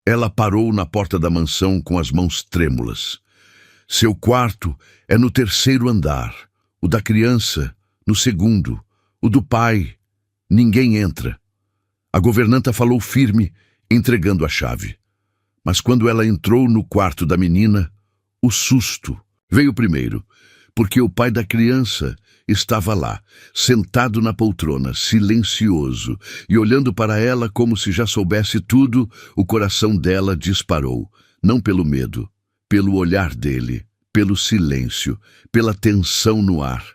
Ela parou na porta da mansão com as mãos trêmulas. Seu quarto é no 3º andar, o da criança, no 2º, o do pai. Ninguém entra. A governanta falou firme, entregando a chave. Mas quando ela entrou no quarto da menina, o susto veio primeiro, porque o pai da criança estava lá, sentado na poltrona, silencioso, e olhando para ela como se já soubesse tudo. O coração dela disparou, não pelo medo, pelo olhar dele, pelo silêncio, pela tensão no ar,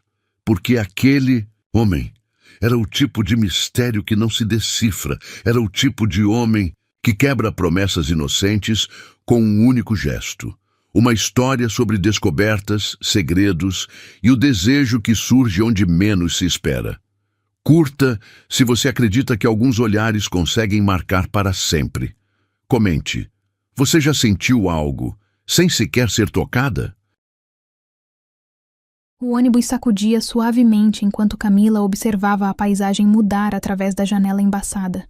porque aquele homem era o tipo de mistério que não se decifra, era o tipo de homem que quebra promessas inocentes com um único gesto. Uma história sobre descobertas, segredos e o desejo que surge onde menos se espera. Curta se você acredita que alguns olhares conseguem marcar para sempre. Comente. Você já sentiu algo sem sequer ser tocada? O ônibus sacudia suavemente enquanto Camila observava a paisagem mudar através da janela embaçada.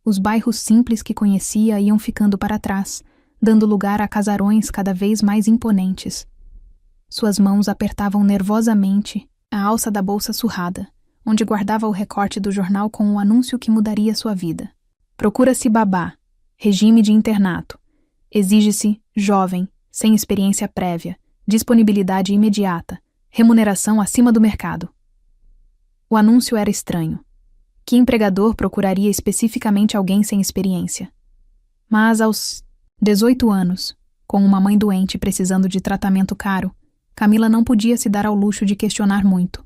Os bairros simples que conhecia iam ficando para trás, dando lugar a casarões cada vez mais imponentes. Suas mãos apertavam nervosamente a alça da bolsa surrada, onde guardava o recorte do jornal com o anúncio que mudaria sua vida. Procura-se babá, regime de internato. Exige-se jovem, sem experiência prévia, disponibilidade imediata, remuneração acima do mercado. O anúncio era estranho. Que empregador procuraria especificamente alguém sem experiência? Mas aos 18 anos, com uma mãe doente precisando de tratamento caro, Camila não podia se dar ao luxo de questionar muito.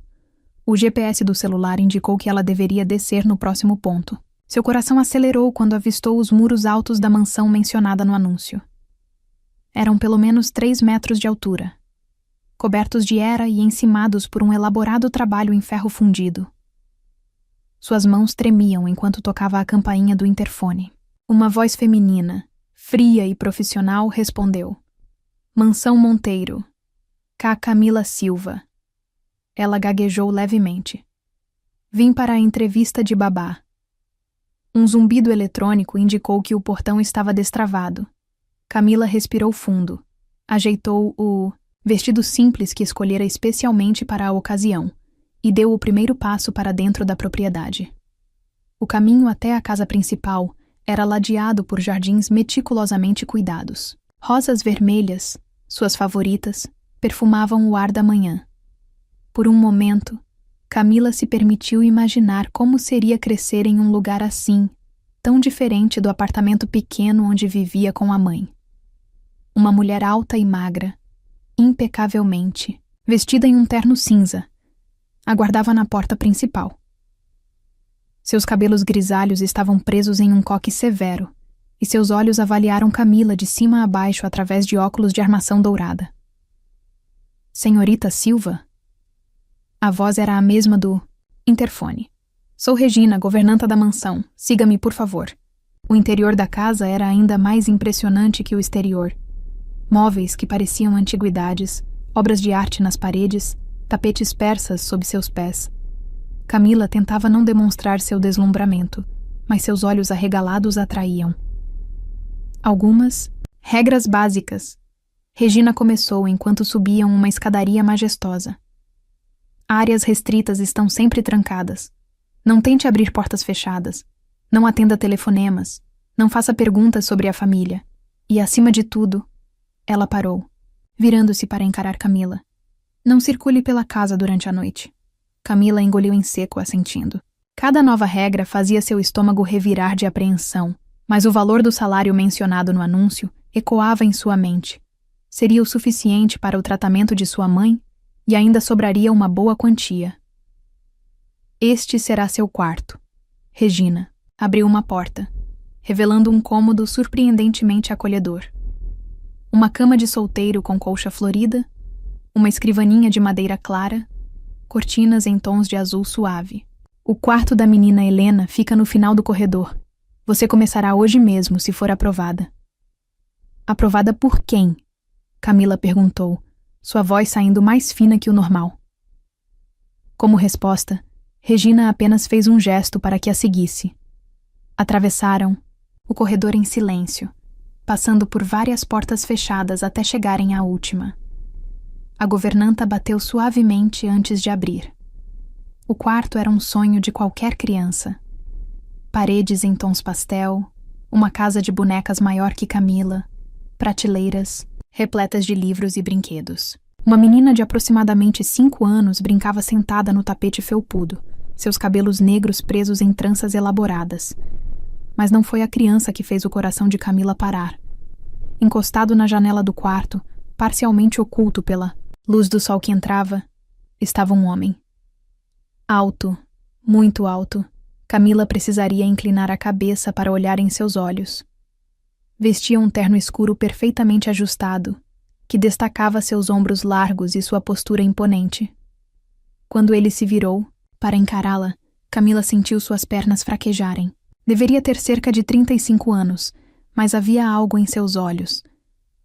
O GPS do celular indicou que ela deveria descer no próximo ponto. Seu coração acelerou quando avistou os muros altos da mansão mencionada no anúncio. Eram pelo menos 3 metros de altura, cobertos de era e encimados por um elaborado trabalho em ferro fundido. Suas mãos tremiam enquanto tocava a campainha do interfone. Uma voz feminina, fria e profissional, respondeu. Mansão Monteiro. K. Camila Silva. Ela gaguejou levemente. Vim para a entrevista de babá. Um zumbido eletrônico indicou que o portão estava destravado. Camila respirou fundo. Ajeitou o vestido simples que escolhera especialmente para a ocasião e deu o primeiro passo para dentro da propriedade. O caminho até a casa principal era ladeado por jardins meticulosamente cuidados. Rosas vermelhas, suas favoritas, perfumavam o ar da manhã. Por um momento, Camila se permitiu imaginar como seria crescer em um lugar assim, tão diferente do apartamento pequeno onde vivia com a mãe. Uma mulher alta e magra, impecavelmente, vestida em um terno cinza, aguardava na porta principal. Seus cabelos grisalhos estavam presos em um coque severo, e seus olhos avaliaram Camila de cima a baixo através de óculos de armação dourada. Senhorita Silva? A voz era a mesma do interfone. Sou Regina, governanta da mansão. Siga-me, por favor. O interior da casa era ainda mais impressionante que o exterior. Móveis que pareciam antiguidades, obras de arte nas paredes, tapetes persas sob seus pés. Camila tentava não demonstrar seu deslumbramento, mas seus olhos arregalados atraíam. Algumas regras básicas. Regina começou enquanto subiam uma escadaria majestosa. Áreas restritas estão sempre trancadas. Não tente abrir portas fechadas. Não atenda telefonemas. Não faça perguntas sobre a família. E, acima de tudo, ela parou, virando-se para encarar Camila. Não circule pela casa durante a noite. Camila engoliu em seco, assentindo. Cada nova regra fazia seu estômago revirar de apreensão, mas o valor do salário mencionado no anúncio ecoava em sua mente. Seria o suficiente para o tratamento de sua mãe e ainda sobraria uma boa quantia. Este será seu quarto. Regina abriu uma porta, revelando um cômodo surpreendentemente acolhedor. Uma cama de solteiro com colcha florida, uma escrivaninha de madeira clara, cortinas em tons de azul suave. O quarto da menina Helena fica no final do corredor. Você começará hoje mesmo, se for aprovada. Aprovada por quem? Camila perguntou, sua voz saindo mais fina que o normal. Como resposta, Regina apenas fez um gesto para que a seguisse. Atravessaram o corredor em silêncio, passando por várias portas fechadas até chegarem à última. A governanta bateu suavemente antes de abrir. O quarto era um sonho de qualquer criança. Paredes em tons pastel, uma casa de bonecas maior que Camila, prateleiras repletas de livros e brinquedos. Uma menina de aproximadamente 5 anos brincava sentada no tapete felpudo, seus cabelos negros presos em tranças elaboradas. Mas não foi a criança que fez o coração de Camila parar. Encostado na janela do quarto, parcialmente oculto pela luz do sol que entrava, estava um homem. Alto, muito alto, Camila precisaria inclinar a cabeça para olhar em seus olhos. Vestia um terno escuro perfeitamente ajustado, que destacava seus ombros largos e sua postura imponente. Quando ele se virou, para encará-la, Camila sentiu suas pernas fraquejarem. Deveria ter cerca de 35 anos, mas havia algo em seus olhos.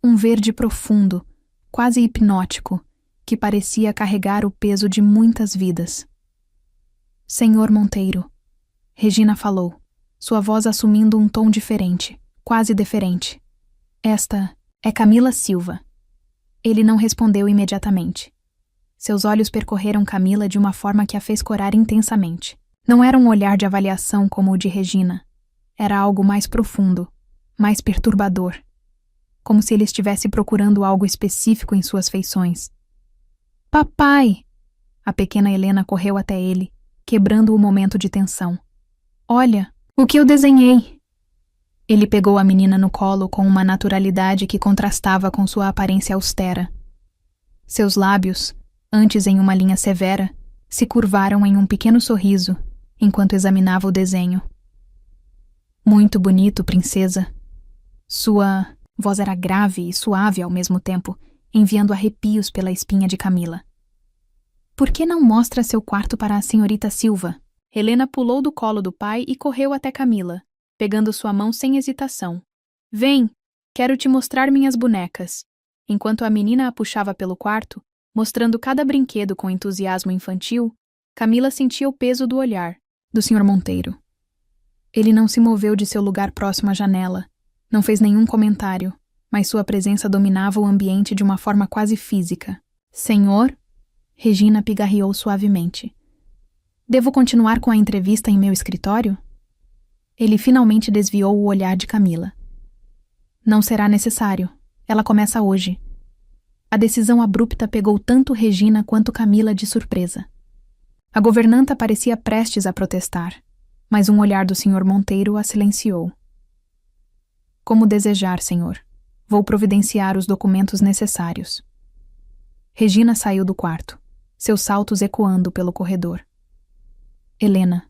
Um verde profundo, quase hipnótico, que parecia carregar o peso de muitas vidas. Senhor Monteiro, Regina falou, sua voz assumindo um tom diferente, quase deferente. Esta é Camila Silva. Ele não respondeu imediatamente. Seus olhos percorreram Camila de uma forma que a fez corar intensamente. Não era um olhar de avaliação como o de Regina. Era algo mais profundo, mais perturbador. Como se ele estivesse procurando algo específico em suas feições. Papai! A pequena Helena correu até ele, quebrando o momento de tensão. Olha, o que eu desenhei! Ele pegou a menina no colo com uma naturalidade que contrastava com sua aparência austera. Seus lábios, antes em uma linha severa, se curvaram em um pequeno sorriso, enquanto examinava o desenho. Muito bonito, princesa. Sua voz era grave e suave ao mesmo tempo, enviando arrepios pela espinha de Camila. Por que não mostra seu quarto para a senhorita Silva? Helena pulou do colo do pai e correu até Camila, pegando sua mão sem hesitação. Vem, quero te mostrar minhas bonecas. Enquanto a menina a puxava pelo quarto, mostrando cada brinquedo com entusiasmo infantil, Camila sentia o peso do olhar do Sr. Monteiro. Ele não se moveu de seu lugar próximo à janela, não fez nenhum comentário, mas sua presença dominava o ambiente de uma forma quase física. Senhor? Regina pigarreou suavemente. Devo continuar com a entrevista em meu escritório? Ele finalmente desviou o olhar de Camila. Não será necessário. Ela começa hoje. A decisão abrupta pegou tanto Regina quanto Camila de surpresa. A governanta parecia prestes a protestar, mas um olhar do Sr. Monteiro a silenciou. Como desejar, senhor. Vou providenciar os documentos necessários. Regina saiu do quarto, seus saltos ecoando pelo corredor. Helena.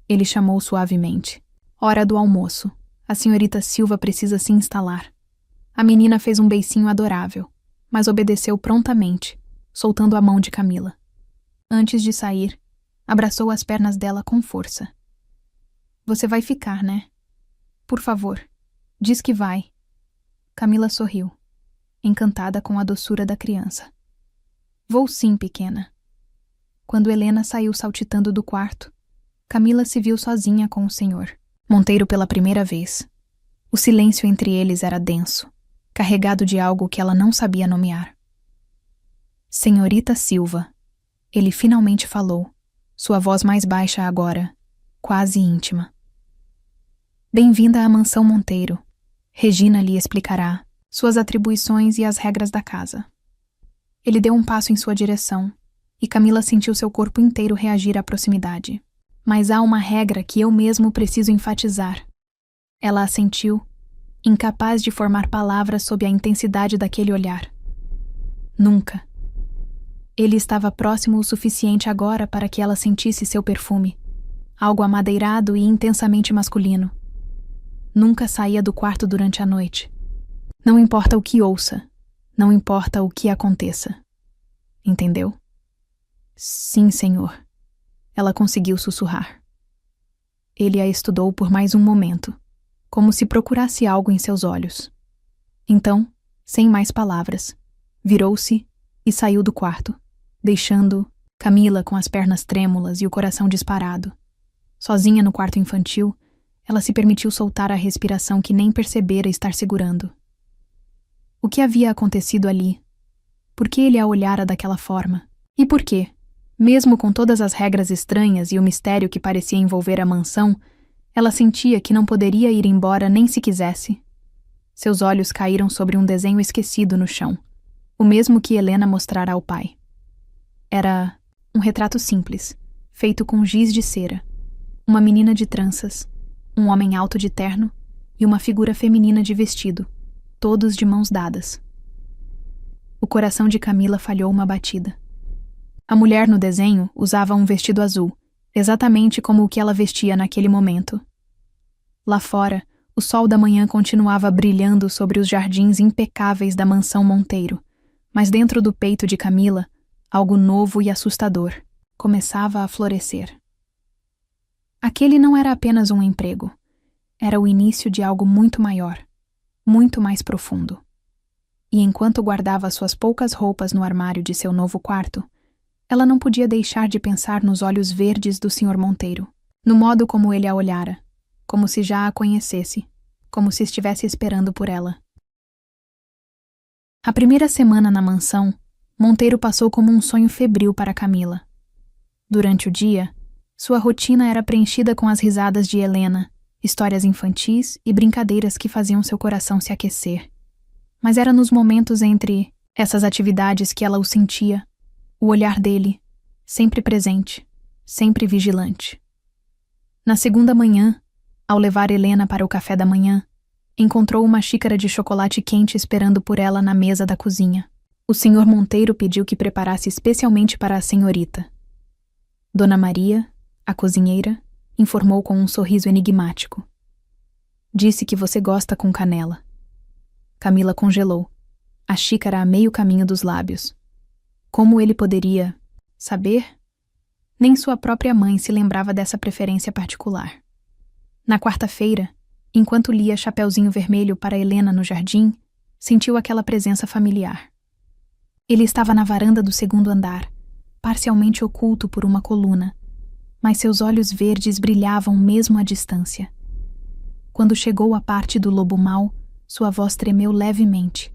Ele chamou suavemente. Hora do almoço. A senhorita Silva precisa se instalar. A menina fez um beicinho adorável, mas obedeceu prontamente, soltando a mão de Camila. Antes de sair, abraçou as pernas dela com força. Você vai ficar, né? Por favor, diz que vai. Camila sorriu, encantada com a doçura da criança. Vou sim, pequena. Quando Helena saiu saltitando do quarto, Camila se viu sozinha com o senhor Monteiro pela primeira vez. O silêncio entre eles era denso, carregado de algo que ela não sabia nomear. Senhorita Silva, ele finalmente falou, sua voz mais baixa agora, quase íntima. Bem-vinda à mansão Monteiro. Regina lhe explicará suas atribuições e as regras da casa. Ele deu um passo em sua direção, e Camila sentiu seu corpo inteiro reagir à proximidade. Mas há uma regra que eu mesmo preciso enfatizar. Ela assentiu, incapaz de formar palavras sob a intensidade daquele olhar. Nunca. Ele estava próximo o suficiente agora para que ela sentisse seu perfume, algo amadeirado e intensamente masculino. Nunca saía do quarto durante a noite. Não importa o que ouça, não importa o que aconteça. Entendeu? Sim, senhor. Ela conseguiu sussurrar. Ele a estudou por mais um momento, como se procurasse algo em seus olhos. Então, sem mais palavras, virou-se e saiu do quarto, deixando Camila com as pernas trêmulas e o coração disparado. Sozinha no quarto infantil, Ela se permitiu soltar a respiração que nem percebera estar segurando. O que havia acontecido ali? Por que ele a olhara daquela forma? E por quê? Mesmo com todas as regras estranhas e o mistério que parecia envolver a mansão, ela sentia que não poderia ir embora nem se quisesse. Seus olhos caíram sobre um desenho esquecido no chão, o mesmo que Helena mostrara ao pai. Era um retrato simples, feito com giz de cera, uma menina de tranças, um homem alto de terno e uma figura feminina de vestido, todos de mãos dadas. O coração de Camila falhou uma batida. A mulher no desenho usava um vestido azul, exatamente como o que ela vestia naquele momento. Lá fora, o sol da manhã continuava brilhando sobre os jardins impecáveis da mansão Monteiro, mas dentro do peito de Camila, algo novo e assustador começava a florescer. Aquele não era apenas um emprego. Era o início de algo muito maior, muito mais profundo. E enquanto guardava suas poucas roupas no armário de seu novo quarto, ela não podia deixar de pensar nos olhos verdes do Sr. Monteiro, no modo como ele a olhara, como se já a conhecesse, como se estivesse esperando por ela. A primeira semana na mansão, Monteiro passou como um sonho febril para Camila. Durante o dia, sua rotina era preenchida com as risadas de Helena, histórias infantis e brincadeiras que faziam seu coração se aquecer. Mas era nos momentos entre essas atividades que ela o sentia, o olhar dele, sempre presente, sempre vigilante. Na segunda manhã, ao levar Helena para o café da manhã, encontrou uma xícara de chocolate quente esperando por ela na mesa da cozinha. O Sr. Monteiro pediu que preparasse especialmente para a senhorita. Dona Maria, a cozinheira, informou com um sorriso enigmático. Disse que você gosta com canela. Camila congelou, a xícara a meio caminho dos lábios. Como ele poderia saber? Nem sua própria mãe se lembrava dessa preferência particular. Na quarta-feira, enquanto lia Chapeuzinho Vermelho para Helena no jardim, sentiu aquela presença familiar. Ele estava na varanda do segundo andar, parcialmente oculto por uma coluna, mas seus olhos verdes brilhavam mesmo à distância. Quando chegou à parte do lobo mau, sua voz tremeu levemente.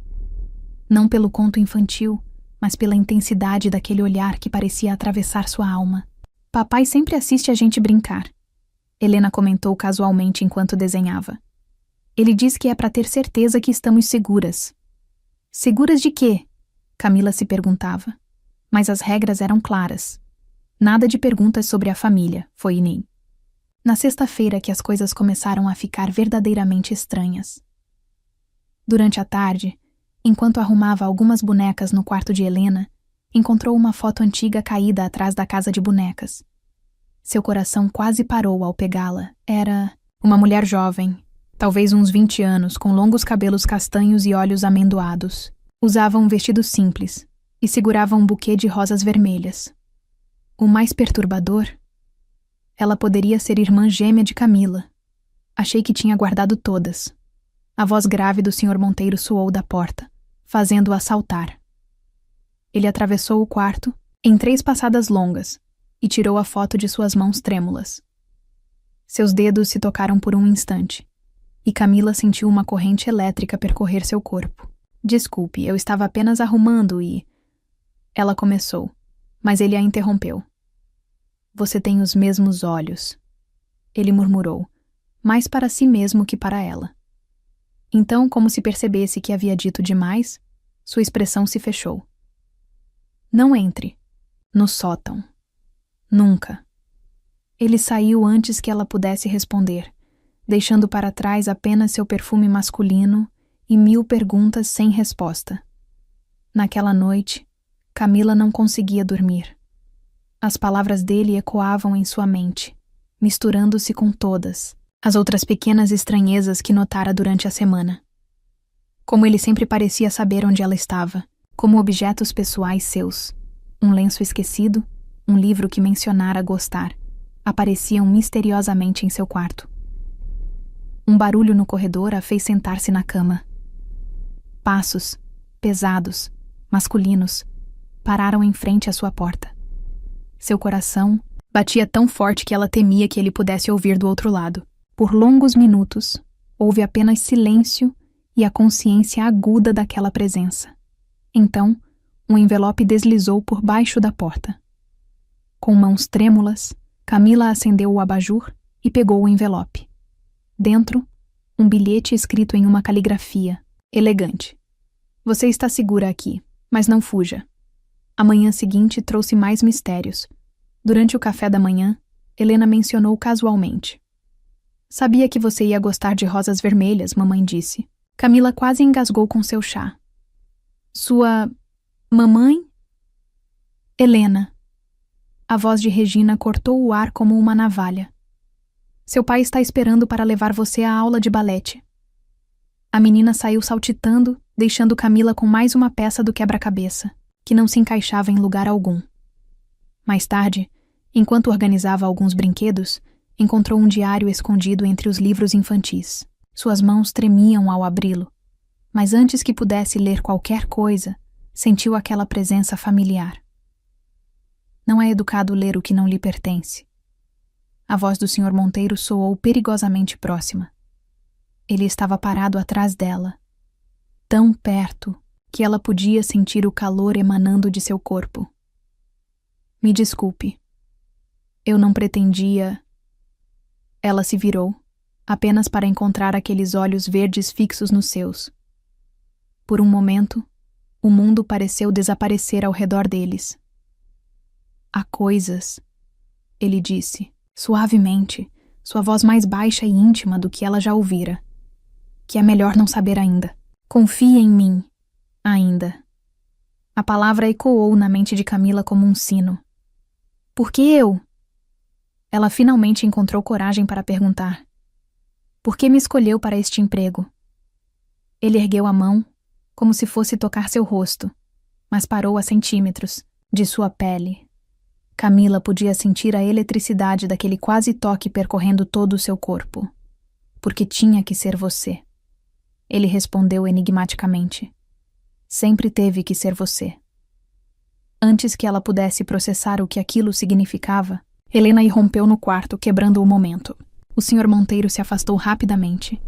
Não pelo conto infantil, mas pela intensidade daquele olhar que parecia atravessar sua alma. Papai sempre assiste a gente brincar, Helena comentou casualmente enquanto desenhava. Ele diz que é para ter certeza que estamos seguras. Seguras de quê? Camila se perguntava. Mas as regras eram claras. Nada de perguntas sobre a família, foi Inês. Na sexta-feira que as coisas começaram a ficar verdadeiramente estranhas. Durante a tarde, enquanto arrumava algumas bonecas no quarto de Helena, encontrou uma foto antiga caída atrás da casa de bonecas. Seu coração quase parou ao pegá-la. Era uma mulher jovem, talvez uns 20 anos, com longos cabelos castanhos e olhos amendoados. Usava um vestido simples e segurava um buquê de rosas vermelhas. O mais perturbador? Ela poderia ser irmã gêmea de Camila. Achei que tinha guardado todas. A voz grave do Sr. Monteiro soou da porta, fazendo-a saltar. Ele atravessou o quarto, em 3 passadas longas, e tirou a foto de suas mãos trêmulas. Seus dedos se tocaram por um instante, e Camila sentiu uma corrente elétrica percorrer seu corpo. Desculpe, eu estava apenas arrumando e... Ela começou, mas ele a interrompeu. Você tem os mesmos olhos, ele murmurou, mais para si mesmo que para ela. Então, como se percebesse que havia dito demais, sua expressão se fechou. Não entre. No sótão. Nunca. Ele saiu antes que ela pudesse responder, deixando para trás apenas seu perfume masculino e 1000 perguntas sem resposta. Naquela noite, Camila não conseguia dormir. As palavras dele ecoavam em sua mente, misturando-se com todas as outras pequenas estranhezas que notara durante a semana. Como ele sempre parecia saber onde ela estava, como objetos pessoais seus, um lenço esquecido, um livro que mencionara gostar, apareciam misteriosamente em seu quarto. Um barulho no corredor a fez sentar-se na cama. Passos, pesados, masculinos, pararam em frente à sua porta. Seu coração batia tão forte que ela temia que ele pudesse ouvir do outro lado. Por longos minutos, houve apenas silêncio e a consciência aguda daquela presença. Então, um envelope deslizou por baixo da porta. Com mãos trêmulas, Camila acendeu o abajur e pegou o envelope. Dentro, um bilhete escrito em uma caligrafia elegante. Você está segura aqui, mas não fuja. A manhã seguinte trouxe mais mistérios. Durante o café da manhã, Helena mencionou casualmente. Sabia que você ia gostar de rosas vermelhas, mamãe disse. Camila quase engasgou com seu chá. Sua mamãe? Helena. A voz de Regina cortou o ar como uma navalha. Seu pai está esperando para levar você à aula de balete. A menina saiu saltitando, deixando Camila com mais uma peça do quebra-cabeça, que não se encaixava em lugar algum. Mais tarde, enquanto organizava alguns brinquedos, encontrou um diário escondido entre os livros infantis. Suas mãos tremiam ao abri-lo, mas antes que pudesse ler qualquer coisa, sentiu aquela presença familiar. Não é educado ler o que não lhe pertence. A voz do Sr. Monteiro soou perigosamente próxima. Ele estava parado atrás dela, tão perto que ela podia sentir o calor emanando de seu corpo. Me desculpe. Eu não pretendia... Ela se virou, apenas para encontrar aqueles olhos verdes fixos nos seus. Por um momento, o mundo pareceu desaparecer ao redor deles. Há coisas, ele disse, suavemente, sua voz mais baixa e íntima do que ela já ouvira, que é melhor não saber ainda. Confie em mim, ainda. A palavra ecoou na mente de Camila como um sino. Por que eu? Ela finalmente encontrou coragem para perguntar. Por que me escolheu para este emprego? Ele ergueu a mão, como se fosse tocar seu rosto, mas parou a centímetros de sua pele. Camila podia sentir a eletricidade daquele quase toque percorrendo todo o seu corpo. Porque tinha que ser você. Ele respondeu enigmaticamente. Sempre teve que ser você. Antes que ela pudesse processar o que aquilo significava, Helena irrompeu no quarto, quebrando o momento. O Sr. Monteiro se afastou rapidamente,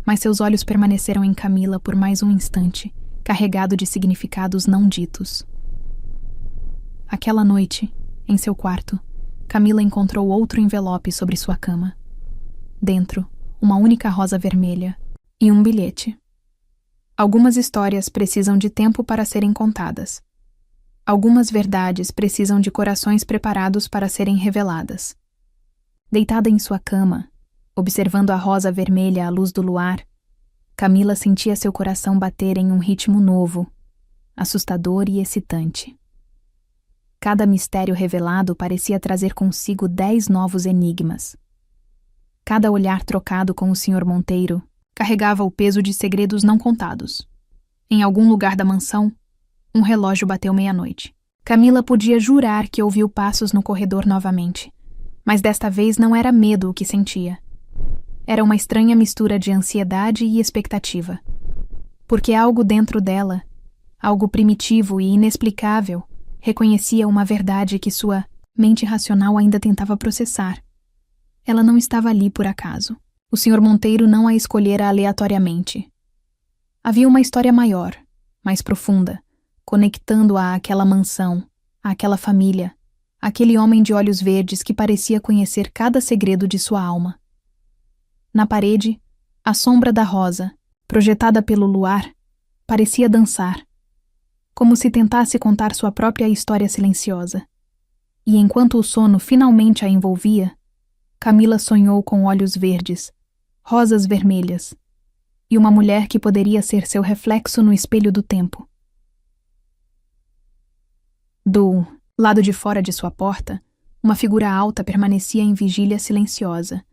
mas seus olhos permaneceram em Camila por mais um instante, carregado de significados não ditos. Aquela noite, em seu quarto, Camila encontrou outro envelope sobre sua cama. Dentro, uma única rosa vermelha e um bilhete. Algumas histórias precisam de tempo para serem contadas. Algumas verdades precisam de corações preparados para serem reveladas. Deitada em sua cama, observando a rosa vermelha à luz do luar, Camila sentia seu coração bater em um ritmo novo, assustador e excitante. Cada mistério revelado parecia trazer consigo 10 novos enigmas. Cada olhar trocado com o Sr. Monteiro carregava o peso de segredos não contados. Em algum lugar da mansão, um relógio bateu meia-noite. Camila podia jurar que ouviu passos no corredor novamente, mas desta vez não era medo o que sentia. Era uma estranha mistura de ansiedade e expectativa. Porque algo dentro dela, algo primitivo e inexplicável, reconhecia uma verdade que sua mente racional ainda tentava processar. Ela não estava ali por acaso. O Sr. Monteiro não a escolhera aleatoriamente. Havia uma história maior, mais profunda, conectando-a àquela mansão, àquela família, àquele homem de olhos verdes que parecia conhecer cada segredo de sua alma. Na parede, a sombra da rosa, projetada pelo luar, parecia dançar, como se tentasse contar sua própria história silenciosa. E enquanto o sono finalmente a envolvia, Camila sonhou com olhos verdes, rosas vermelhas, e uma mulher que poderia ser seu reflexo no espelho do tempo. Do lado de fora de sua porta, uma figura alta permanecia em vigília silenciosa,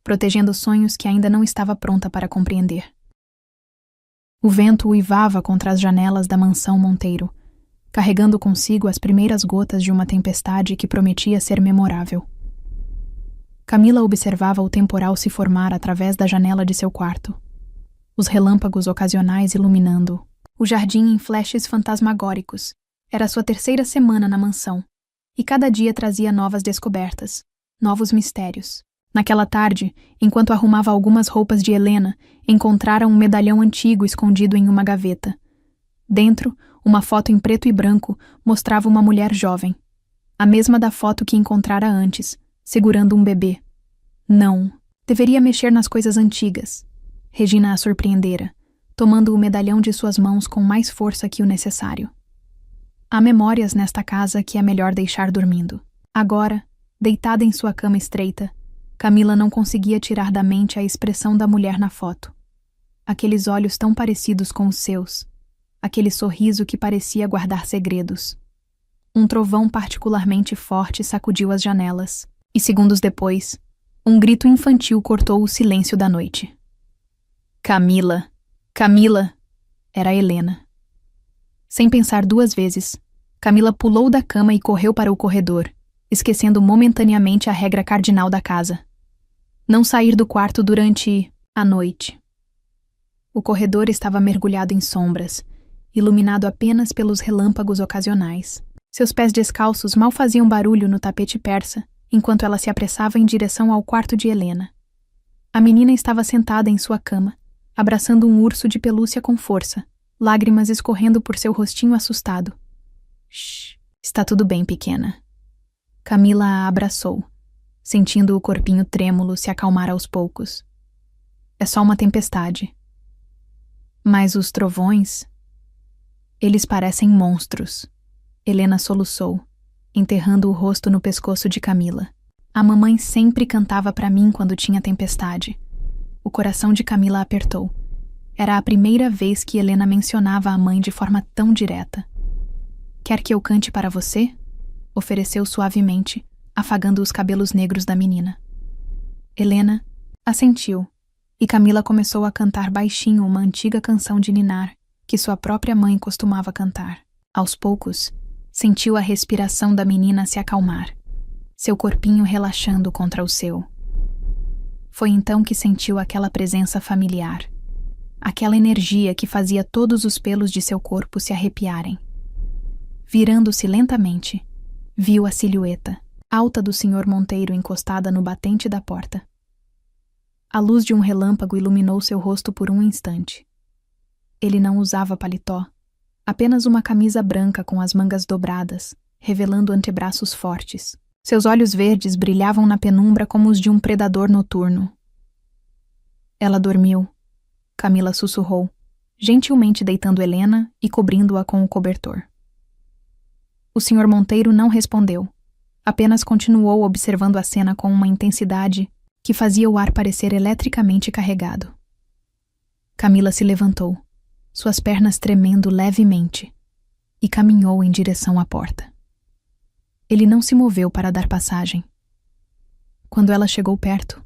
protegendo sonhos que ainda não estava pronta para compreender. O vento uivava contra as janelas da mansão Monteiro, carregando consigo as primeiras gotas de uma tempestade que prometia ser memorável. Camila observava o temporal se formar através da janela de seu quarto, os relâmpagos ocasionais iluminando o jardim em flashes fantasmagóricos. Era sua terceira semana na mansão, e cada dia trazia novas descobertas, novos mistérios. Naquela tarde, enquanto arrumava algumas roupas de Helena, encontrara um medalhão antigo escondido em uma gaveta. Dentro, uma foto em preto e branco mostrava uma mulher jovem. A mesma da foto que encontrara antes, segurando um bebê. Não, deveria mexer nas coisas antigas. Regina a surpreendera, tomando o medalhão de suas mãos com mais força que o necessário. Há memórias nesta casa que é melhor deixar dormindo. Agora, deitada em sua cama estreita, Camila não conseguia tirar da mente a expressão da mulher na foto. Aqueles olhos tão parecidos com os seus. Aquele sorriso que parecia guardar segredos. Um trovão particularmente forte sacudiu as janelas, e segundos depois, um grito infantil cortou o silêncio da noite. Camila! Camila! Era Helena. Sem pensar duas vezes, Camila pulou da cama e correu para o corredor, esquecendo momentaneamente a regra cardinal da casa. Não sair do quarto durante a noite. O corredor estava mergulhado em sombras, iluminado apenas pelos relâmpagos ocasionais. Seus pés descalços mal faziam barulho no tapete persa, enquanto ela se apressava em direção ao quarto de Helena. A menina estava sentada em sua cama, abraçando um urso de pelúcia com força, lágrimas escorrendo por seu rostinho assustado. Shh, está tudo bem, pequena. Camila a abraçou, sentindo o corpinho trêmulo se acalmar aos poucos. É só uma tempestade. Mas os trovões... Eles parecem monstros. Helena soluçou, enterrando o rosto no pescoço de Camila. A mamãe sempre cantava para mim quando tinha tempestade. O coração de Camila apertou. Era a primeira vez que Helena mencionava a mãe de forma tão direta. Quer que eu cante para você? Ofereceu suavemente, afagando os cabelos negros da menina. Helena assentiu, e Camila começou a cantar baixinho uma antiga canção de ninar que sua própria mãe costumava cantar. Aos poucos, sentiu a respiração da menina se acalmar, seu corpinho relaxando contra o seu. Foi então que sentiu aquela presença familiar, aquela energia que fazia todos os pelos de seu corpo se arrepiarem. Virando-se lentamente, viu a silhueta, alta do Sr. Monteiro encostada no batente da porta. A luz de um relâmpago iluminou seu rosto por um instante. Ele não usava paletó, apenas uma camisa branca com as mangas dobradas, revelando antebraços fortes. Seus olhos verdes brilhavam na penumbra como os de um predador noturno. Ela dormiu, Camila sussurrou, gentilmente deitando Helena e cobrindo-a com o cobertor. O Sr. Monteiro não respondeu, apenas continuou observando a cena com uma intensidade que fazia o ar parecer eletricamente carregado. Camila se levantou, suas pernas tremendo levemente, e caminhou em direção à porta. Ele não se moveu para dar passagem. Quando ela chegou perto,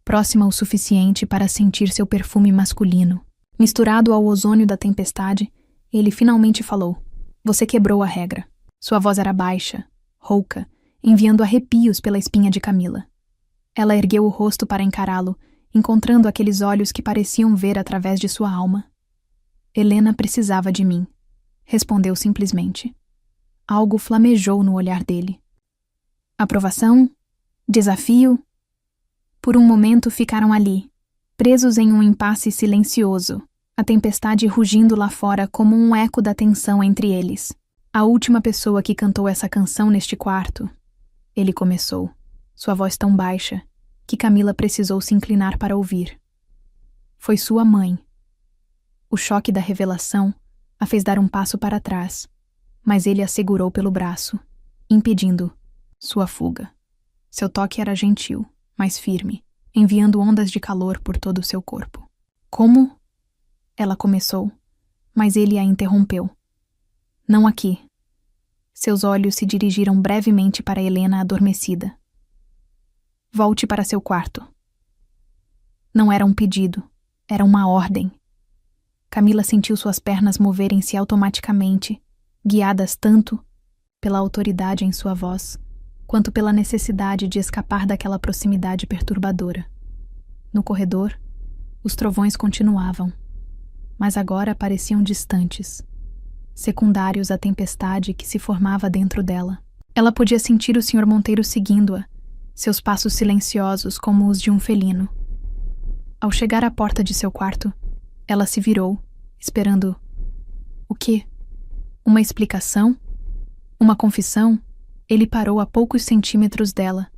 próxima o suficiente para sentir seu perfume masculino, misturado ao ozônio da tempestade, ele finalmente falou: "Você quebrou a regra." Sua voz era baixa, rouca, enviando arrepios pela espinha de Camila. Ela ergueu o rosto para encará-lo, encontrando aqueles olhos que pareciam ver através de sua alma. Helena precisava de mim, respondeu simplesmente. Algo flamejou no olhar dele. Aprovação? Desafio? Por um momento ficaram ali, presos em um impasse silencioso, a tempestade rugindo lá fora como um eco da tensão entre eles. A última pessoa que cantou essa canção neste quarto, ele começou, sua voz tão baixa que Camila precisou se inclinar para ouvir. Foi sua mãe. O choque da revelação a fez dar um passo para trás, mas ele a segurou pelo braço, impedindo sua fuga. Seu toque era gentil, mas firme, enviando ondas de calor por todo o seu corpo. Como? Ela começou, mas ele a interrompeu. Não aqui. Seus olhos se dirigiram brevemente para Helena adormecida. Volte para seu quarto. Não era um pedido, era uma ordem. Camila sentiu suas pernas moverem-se automaticamente, guiadas tanto pela autoridade em sua voz, quanto pela necessidade de escapar daquela proximidade perturbadora. No corredor, os trovões continuavam, mas agora pareciam distantes, secundários à tempestade que se formava dentro dela. Ela podia sentir o Sr. Monteiro seguindo-a, seus passos silenciosos como os de um felino. Ao chegar à porta de seu quarto, ela se virou, esperando... O quê? Uma explicação? Uma confissão? Ele parou a poucos centímetros dela,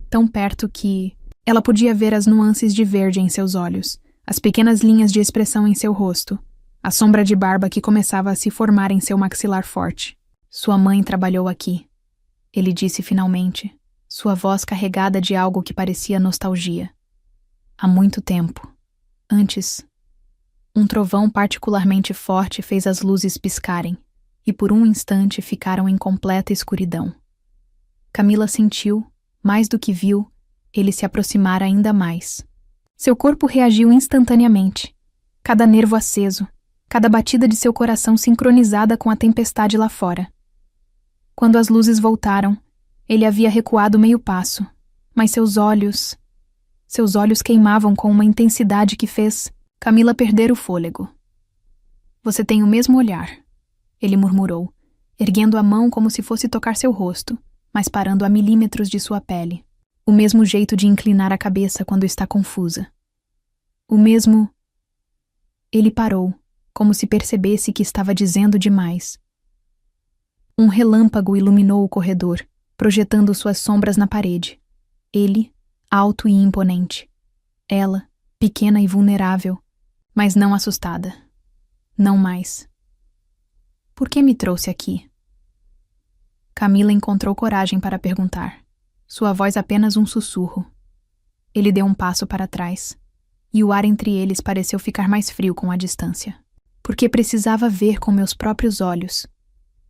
tão perto que ela podia ver as nuances de verde em seus olhos, as pequenas linhas de expressão em seu rosto, a sombra de barba que começava a se formar em seu maxilar forte. Sua mãe trabalhou aqui, ele disse finalmente, sua voz carregada de algo que parecia nostalgia. Há muito tempo. Antes, um trovão particularmente forte fez as luzes piscarem, e por um instante ficaram em completa escuridão. Camila sentiu, mais do que viu, ele se aproximar ainda mais. Seu corpo reagiu instantaneamente, cada nervo aceso, cada batida de seu coração sincronizada com a tempestade lá fora. Quando as luzes voltaram, ele havia recuado meio passo, mas seus olhos queimavam com uma intensidade que fez Camila perder o fôlego. Você tem o mesmo olhar, ele murmurou, erguendo a mão como se fosse tocar seu rosto, mas parando a milímetros de sua pele. O mesmo jeito de inclinar a cabeça quando está confusa. O mesmo... Ele parou, como se percebesse que estava dizendo demais. Um relâmpago iluminou o corredor, projetando suas sombras na parede. Ele, alto e imponente. Ela, pequena e vulnerável, mas não assustada. Não mais. Por que me trouxe aqui? Camila encontrou coragem para perguntar. Sua voz apenas um sussurro. Ele deu um passo para trás, e o ar entre eles pareceu ficar mais frio com a distância. Porque precisava ver com meus próprios olhos,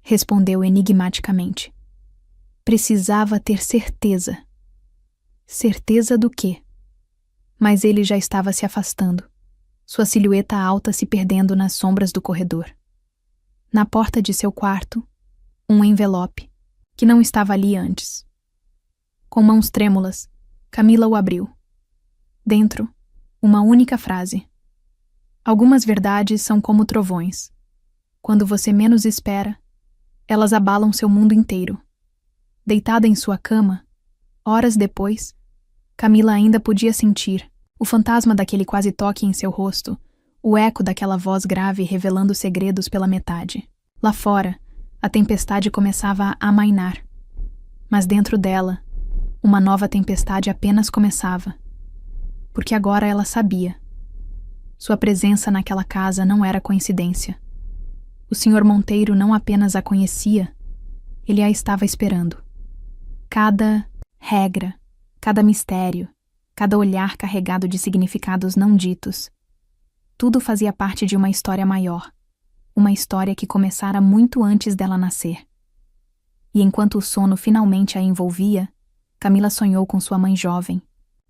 respondeu enigmaticamente. Precisava ter certeza. Certeza do quê? Mas ele já estava se afastando, sua silhueta alta se perdendo nas sombras do corredor. Na porta de seu quarto, um envelope, que não estava ali antes. Com mãos trêmulas, Camila o abriu. Dentro, uma única frase. Algumas verdades são como trovões. Quando você menos espera, elas abalam seu mundo inteiro. Deitada em sua cama, horas depois, Camila ainda podia sentir o fantasma daquele quase toque em seu rosto, o eco daquela voz grave revelando segredos pela metade. Lá fora, a tempestade começava a amainar. Mas dentro dela, uma nova tempestade apenas começava. Porque agora ela sabia. Sua presença naquela casa não era coincidência. O Sr. Monteiro não apenas a conhecia, ele a estava esperando. Cada regra, cada mistério, cada olhar carregado de significados não ditos. Tudo fazia parte de uma história maior, uma história que começara muito antes dela nascer. E enquanto o sono finalmente a envolvia, Camila sonhou com sua mãe jovem,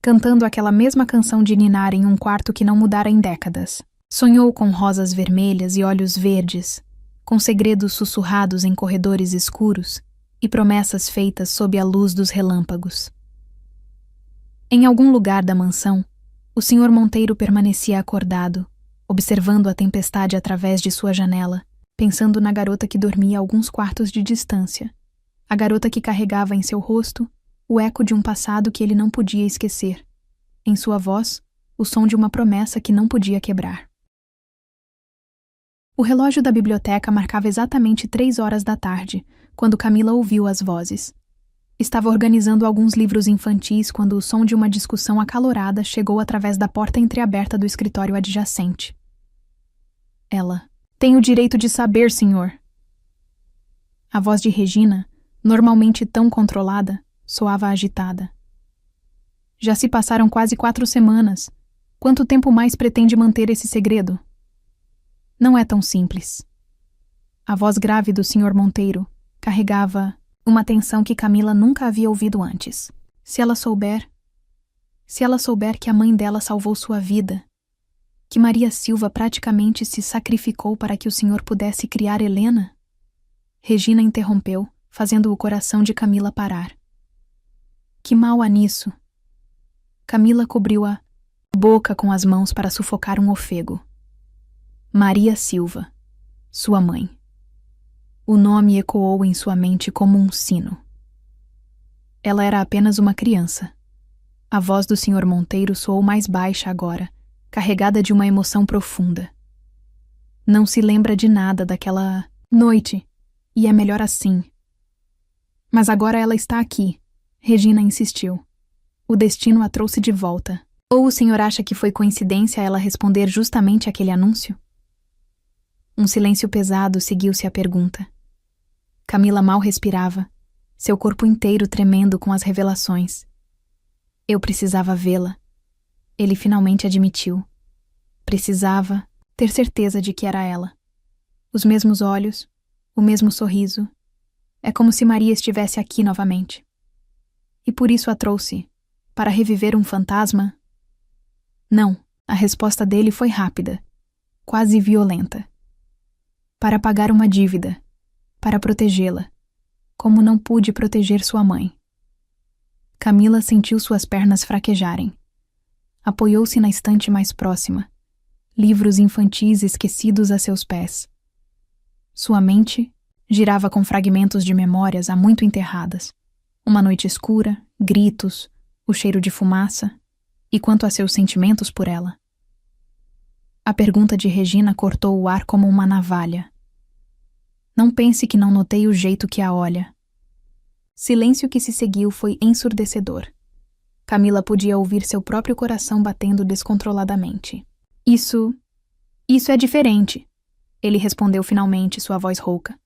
cantando aquela mesma canção de ninar em um quarto que não mudara em décadas. Sonhou com rosas vermelhas e olhos verdes, com segredos sussurrados em corredores escuros e promessas feitas sob a luz dos relâmpagos. Em algum lugar da mansão, o Sr. Monteiro permanecia acordado, observando a tempestade através de sua janela, pensando na garota que dormia a alguns quartos de distância, a garota que carregava em seu rosto o eco de um passado que ele não podia esquecer, em sua voz, o som de uma promessa que não podia quebrar. O relógio da biblioteca marcava exatamente 3 horas da tarde, quando Camila ouviu as vozes. Estava organizando alguns livros infantis quando o som de uma discussão acalorada chegou através da porta entreaberta do escritório adjacente. Ela: "Tenho o direito de saber, senhor." A voz de Regina, normalmente tão controlada, soava agitada. "Já se passaram quase 4 semanas. Quanto tempo mais pretende manter esse segredo?" "Não é tão simples." A voz grave do Sr. Monteiro carregava uma tensão que Camila nunca havia ouvido antes. Se ela souber que a mãe dela salvou sua vida, que Maria Silva praticamente se sacrificou para que o senhor pudesse criar Helena? Regina interrompeu, fazendo o coração de Camila parar. Que mal há nisso? Camila cobriu a boca com as mãos para sufocar um ofego. Maria Silva, sua mãe. O nome ecoou em sua mente como um sino. Ela era apenas uma criança. A voz do Sr. Monteiro soou mais baixa agora, carregada de uma emoção profunda. Não se lembra de nada daquela noite, e é melhor assim. Mas agora ela está aqui, Regina insistiu. O destino a trouxe de volta. Ou o senhor acha que foi coincidência ela responder justamente aquele anúncio? Um silêncio pesado seguiu-se à pergunta. Camila mal respirava, seu corpo inteiro tremendo com as revelações. Eu precisava vê-la. Ele finalmente admitiu. Precisava ter certeza de que era ela. Os mesmos olhos, o mesmo sorriso. É como se Maria estivesse aqui novamente. E por isso a trouxe, para reviver um fantasma? Não, a resposta dele foi rápida, quase violenta. Para pagar uma dívida, para protegê-la, como não pude proteger sua mãe. Camila sentiu suas pernas fraquejarem. Apoiou-se na estante mais próxima, livros infantis esquecidos a seus pés. Sua mente girava com fragmentos de memórias há muito enterradas. Uma noite escura, gritos, o cheiro de fumaça, e quanto a seus sentimentos por ela. A pergunta de Regina cortou o ar como uma navalha. Não pense que não notei o jeito que a olha. Silêncio que se seguiu foi ensurdecedor. Camila podia ouvir seu próprio coração batendo descontroladamente. Isso é diferente, ele respondeu finalmente, sua voz rouca.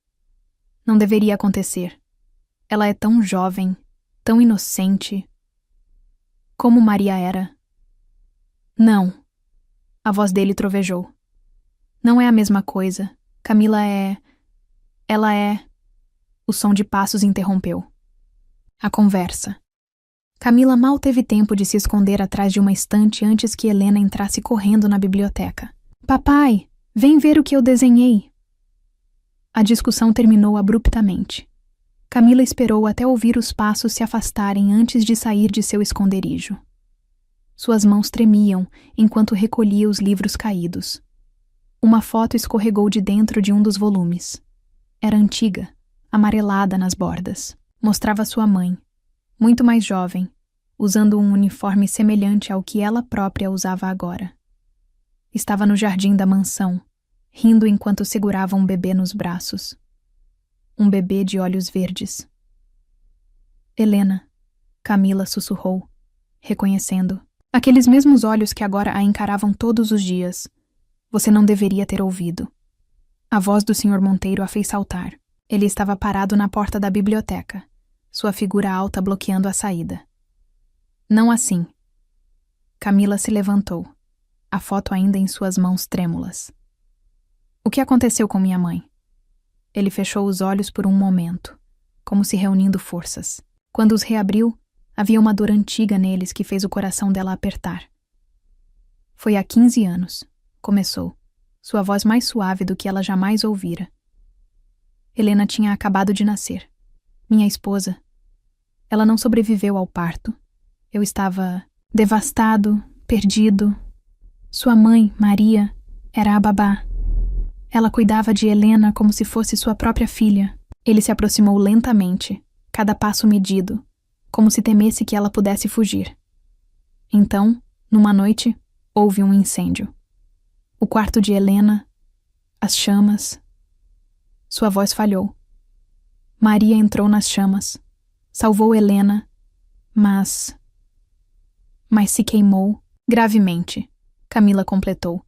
Não deveria acontecer. Ela é tão jovem, tão inocente. Como Maria era. Não. A voz dele trovejou. Não é a mesma coisa. Camila é... Ela é... O som de passos interrompeu. A conversa. Camila mal teve tempo de se esconder atrás de uma estante antes que Helena entrasse correndo na biblioteca. Papai, vem ver o que eu desenhei. A discussão terminou abruptamente. Camila esperou até ouvir os passos se afastarem antes de sair de seu esconderijo. Suas mãos tremiam enquanto recolhia os livros caídos. Uma foto escorregou de dentro de um dos volumes. Era antiga, amarelada nas bordas. Mostrava sua mãe, muito mais jovem, usando um uniforme semelhante ao que ela própria usava agora. Estava no jardim da mansão, rindo enquanto segurava um bebê nos braços. Um bebê de olhos verdes. Helena, Camila sussurrou, reconhecendo. Aqueles mesmos olhos que agora a encaravam todos os dias. Você não deveria ter ouvido. A voz do Sr. Monteiro a fez saltar. Ele estava parado na porta da biblioteca, sua figura alta bloqueando a saída. Não assim. Camila se levantou, a foto ainda em suas mãos trêmulas. O que aconteceu com minha mãe? Ele fechou os olhos por um momento, como se reunindo forças. Quando os reabriu, havia uma dor antiga neles que fez o coração dela apertar. Foi há 15 anos, começou, sua voz mais suave do que ela jamais ouvira. Helena tinha acabado de nascer. Minha esposa. Ela não sobreviveu ao parto. Eu estava devastado, perdido. Sua mãe, Maria, era a babá. Ela cuidava de Helena como se fosse sua própria filha. Ele se aproximou lentamente, cada passo medido, como se temesse que ela pudesse fugir. Então, numa noite, houve um incêndio. O quarto de Helena, as chamas. Sua voz falhou. Maria entrou nas chamas, salvou Helena, mas se queimou gravemente, Camila completou,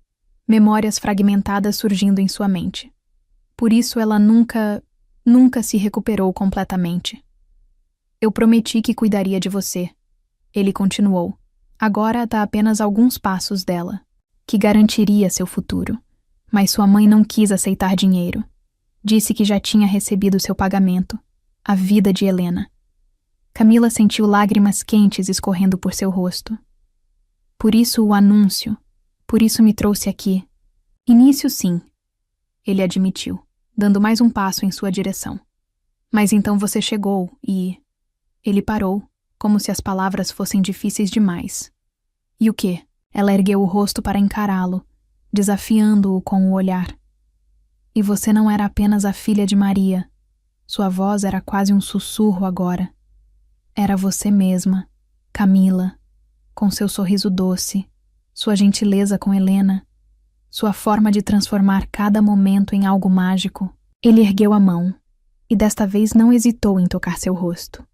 memórias fragmentadas surgindo em sua mente. Por isso ela nunca se recuperou completamente. Eu prometi que cuidaria de você, ele continuou. Agora dá apenas alguns passos dela, que garantiria seu futuro. Mas sua mãe não quis aceitar dinheiro. Disse que já tinha recebido seu pagamento, a vida de Helena. Camila sentiu lágrimas quentes escorrendo por seu rosto. Por isso o anúncio, por isso me trouxe aqui. Início sim, ele admitiu, dando mais um passo em sua direção. Mas então você chegou e... Ele parou, como se as palavras fossem difíceis demais. E o quê? Ela ergueu o rosto para encará-lo, desafiando-o com o olhar. E você não era apenas a filha de Maria. Sua voz era quase um sussurro agora. Era você mesma, Camila, com seu sorriso doce, sua gentileza com Helena, sua forma de transformar cada momento em algo mágico. Ele ergueu a mão e desta vez não hesitou em tocar seu rosto.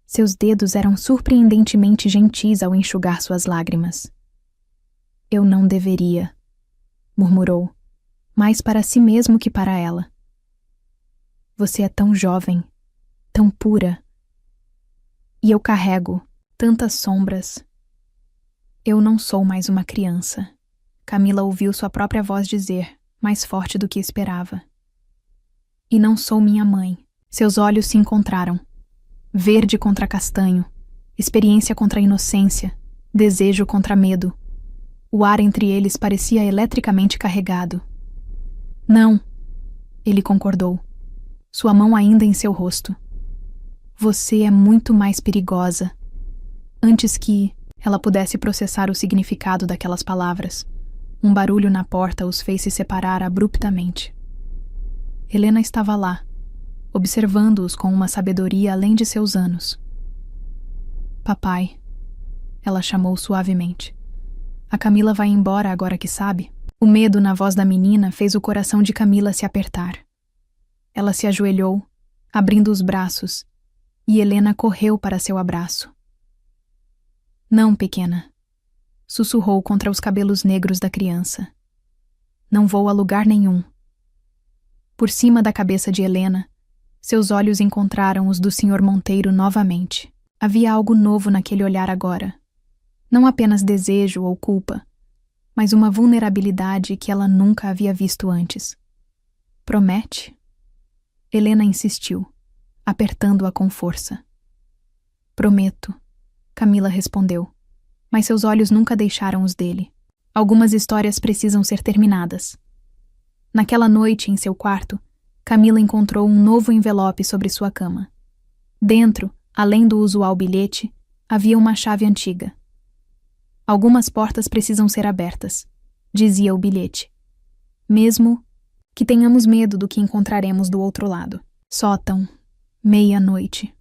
Seus dedos eram surpreendentemente gentis ao enxugar suas lágrimas. Eu não deveria, murmurou, mais para si mesmo que para ela. Você é tão jovem, tão pura. E eu carrego tantas sombras. Eu não sou mais uma criança. Camila ouviu sua própria voz dizer, mais forte do que esperava. E não sou minha mãe. Seus olhos se encontraram. Verde contra castanho, experiência contra inocência, desejo contra medo. O ar entre eles parecia eletricamente carregado. Não, ele concordou, sua mão ainda em seu rosto. Você é muito mais perigosa. Antes que ela pudesse processar o significado daquelas palavras, um barulho na porta os fez se separar abruptamente. Helena estava lá, observando-os com uma sabedoria além de seus anos. Papai, ela chamou suavemente. A Camila vai embora agora que sabe? O medo na voz da menina fez o coração de Camila se apertar. Ela se ajoelhou, abrindo os braços, e Helena correu para seu abraço. Não, pequena, sussurrou contra os cabelos negros da criança. Não vou a lugar nenhum. Por cima da cabeça de Helena, seus olhos encontraram os do Sr. Monteiro novamente. Havia algo novo naquele olhar agora. Não apenas desejo ou culpa, mas uma vulnerabilidade que ela nunca havia visto antes. Promete? Helena insistiu, apertando-a com força. Prometo, Camila respondeu, mas seus olhos nunca deixaram os dele. Algumas histórias precisam ser terminadas. Naquela noite, em seu quarto, Camila encontrou um novo envelope sobre sua cama. Dentro, além do usual bilhete, havia uma chave antiga. Algumas portas precisam ser abertas, dizia o bilhete. Mesmo que tenhamos medo do que encontraremos do outro lado. Sótão, meia-noite.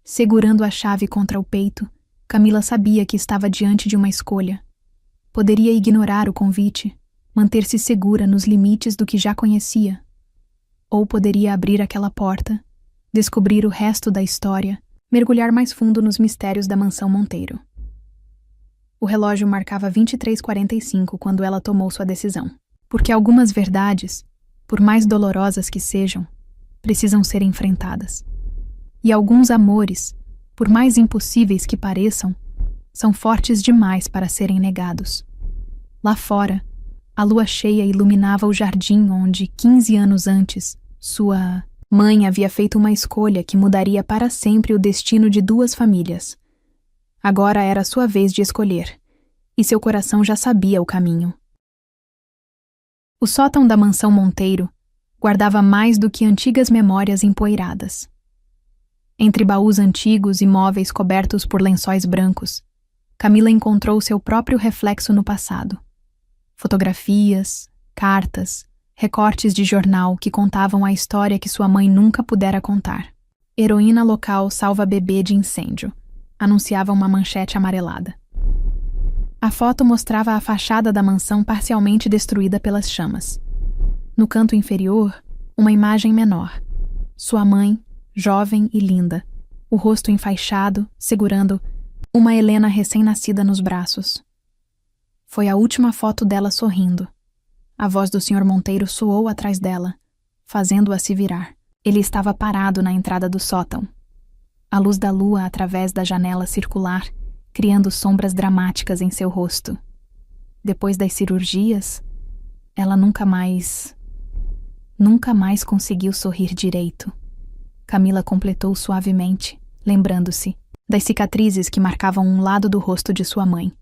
Segurando a chave contra o peito, Camila sabia que estava diante de uma escolha. Poderia ignorar o convite, manter-se segura nos limites do que já conhecia. Ou poderia abrir aquela porta, descobrir o resto da história, mergulhar mais fundo nos mistérios da mansão Monteiro. O relógio marcava 23h45 quando ela tomou sua decisão. Porque algumas verdades, por mais dolorosas que sejam, precisam ser enfrentadas. E alguns amores, por mais impossíveis que pareçam, são fortes demais para serem negados. Lá fora, a lua cheia iluminava o jardim onde, 15 anos antes, sua mãe havia feito uma escolha que mudaria para sempre o destino de duas famílias. Agora era sua vez de escolher, e seu coração já sabia o caminho. O sótão da mansão Monteiro guardava mais do que antigas memórias empoeiradas. Entre baús antigos e móveis cobertos por lençóis brancos, Camila encontrou seu próprio reflexo no passado. Fotografias, cartas, recortes de jornal que contavam a história que sua mãe nunca pudera contar. Heroína local salva bebê de incêndio, anunciava uma manchete amarelada. A foto mostrava a fachada da mansão parcialmente destruída pelas chamas. No canto inferior, uma imagem menor. Sua mãe, jovem e linda, o rosto enfaixado, segurando uma Helena recém-nascida nos braços. Foi a última foto dela sorrindo. A voz do Sr. Monteiro soou atrás dela, fazendo-a se virar. Ele estava parado na entrada do sótão. A luz da lua através da janela circular, criando sombras dramáticas em seu rosto. Depois das cirurgias, ela nunca mais conseguiu sorrir direito. Camila completou suavemente, lembrando-se das cicatrizes que marcavam um lado do rosto de sua mãe.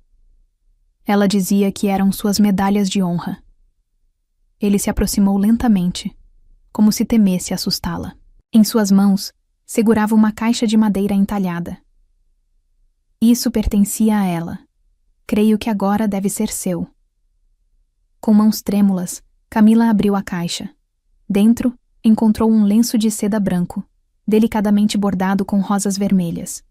Ela dizia que eram suas medalhas de honra. Ele se aproximou lentamente, como se temesse assustá-la. Em suas mãos, segurava uma caixa de madeira entalhada. Isso pertencia a ela. Creio que agora deve ser seu. Com mãos trêmulas, Camila abriu a caixa. Dentro, encontrou um lenço de seda branco, delicadamente bordado com rosas vermelhas.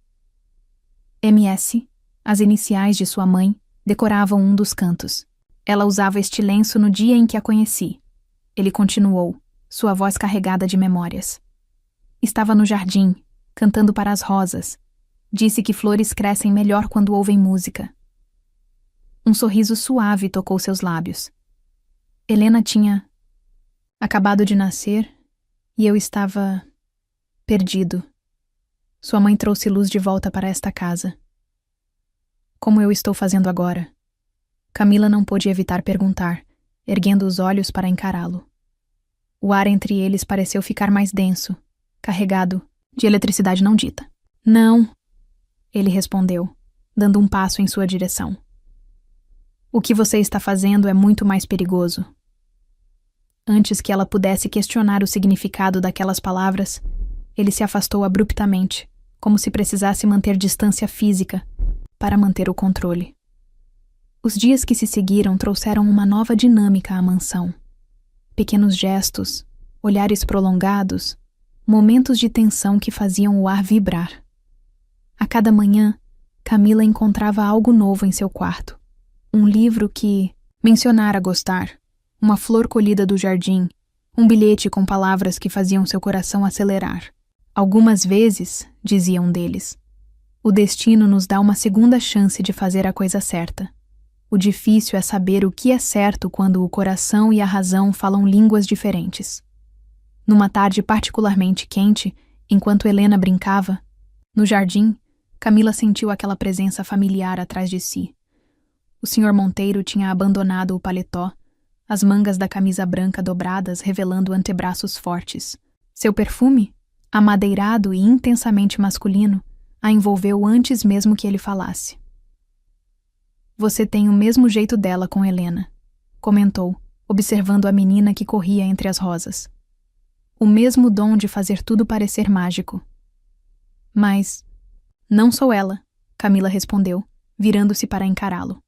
MS, as iniciais de sua mãe, decoravam um dos cantos. Ela usava este lenço no dia em que a conheci. Ele continuou, sua voz carregada de memórias. Estava no jardim, cantando para as rosas. Disse que flores crescem melhor quando ouvem música. Um sorriso suave tocou seus lábios. Helena tinha acabado de nascer e eu estava perdido. Sua mãe trouxe luz de volta para esta casa. Como eu estou fazendo agora? Camila não pôde evitar perguntar, erguendo os olhos para encará-lo. O ar entre eles pareceu ficar mais denso, carregado de eletricidade não dita. Não, ele respondeu, dando um passo em sua direção. O que você está fazendo é muito mais perigoso. Antes que ela pudesse questionar o significado daquelas palavras, ele se afastou abruptamente, como se precisasse manter distância física para manter o controle. Os dias que se seguiram trouxeram uma nova dinâmica à mansão. Pequenos gestos, olhares prolongados, momentos de tensão que faziam o ar vibrar. A cada manhã, Camila encontrava algo novo em seu quarto. Um livro que mencionara gostar, uma flor colhida do jardim, um bilhete com palavras que faziam seu coração acelerar. Algumas vezes, dizia um deles, o destino nos dá uma segunda chance de fazer a coisa certa. O difícil é saber o que é certo quando o coração e a razão falam línguas diferentes. Numa tarde particularmente quente, enquanto Helena brincava, no jardim, Camila sentiu aquela presença familiar atrás de si. O Sr. Monteiro tinha abandonado o paletó, as mangas da camisa branca dobradas revelando antebraços fortes. Seu perfume, amadeirado e intensamente masculino, a envolveu antes mesmo que ele falasse. Você tem o mesmo jeito dela com Helena, comentou, observando a menina que corria entre as rosas. O mesmo dom de fazer tudo parecer mágico. Mas não sou ela, Camila respondeu, virando-se para encará-lo.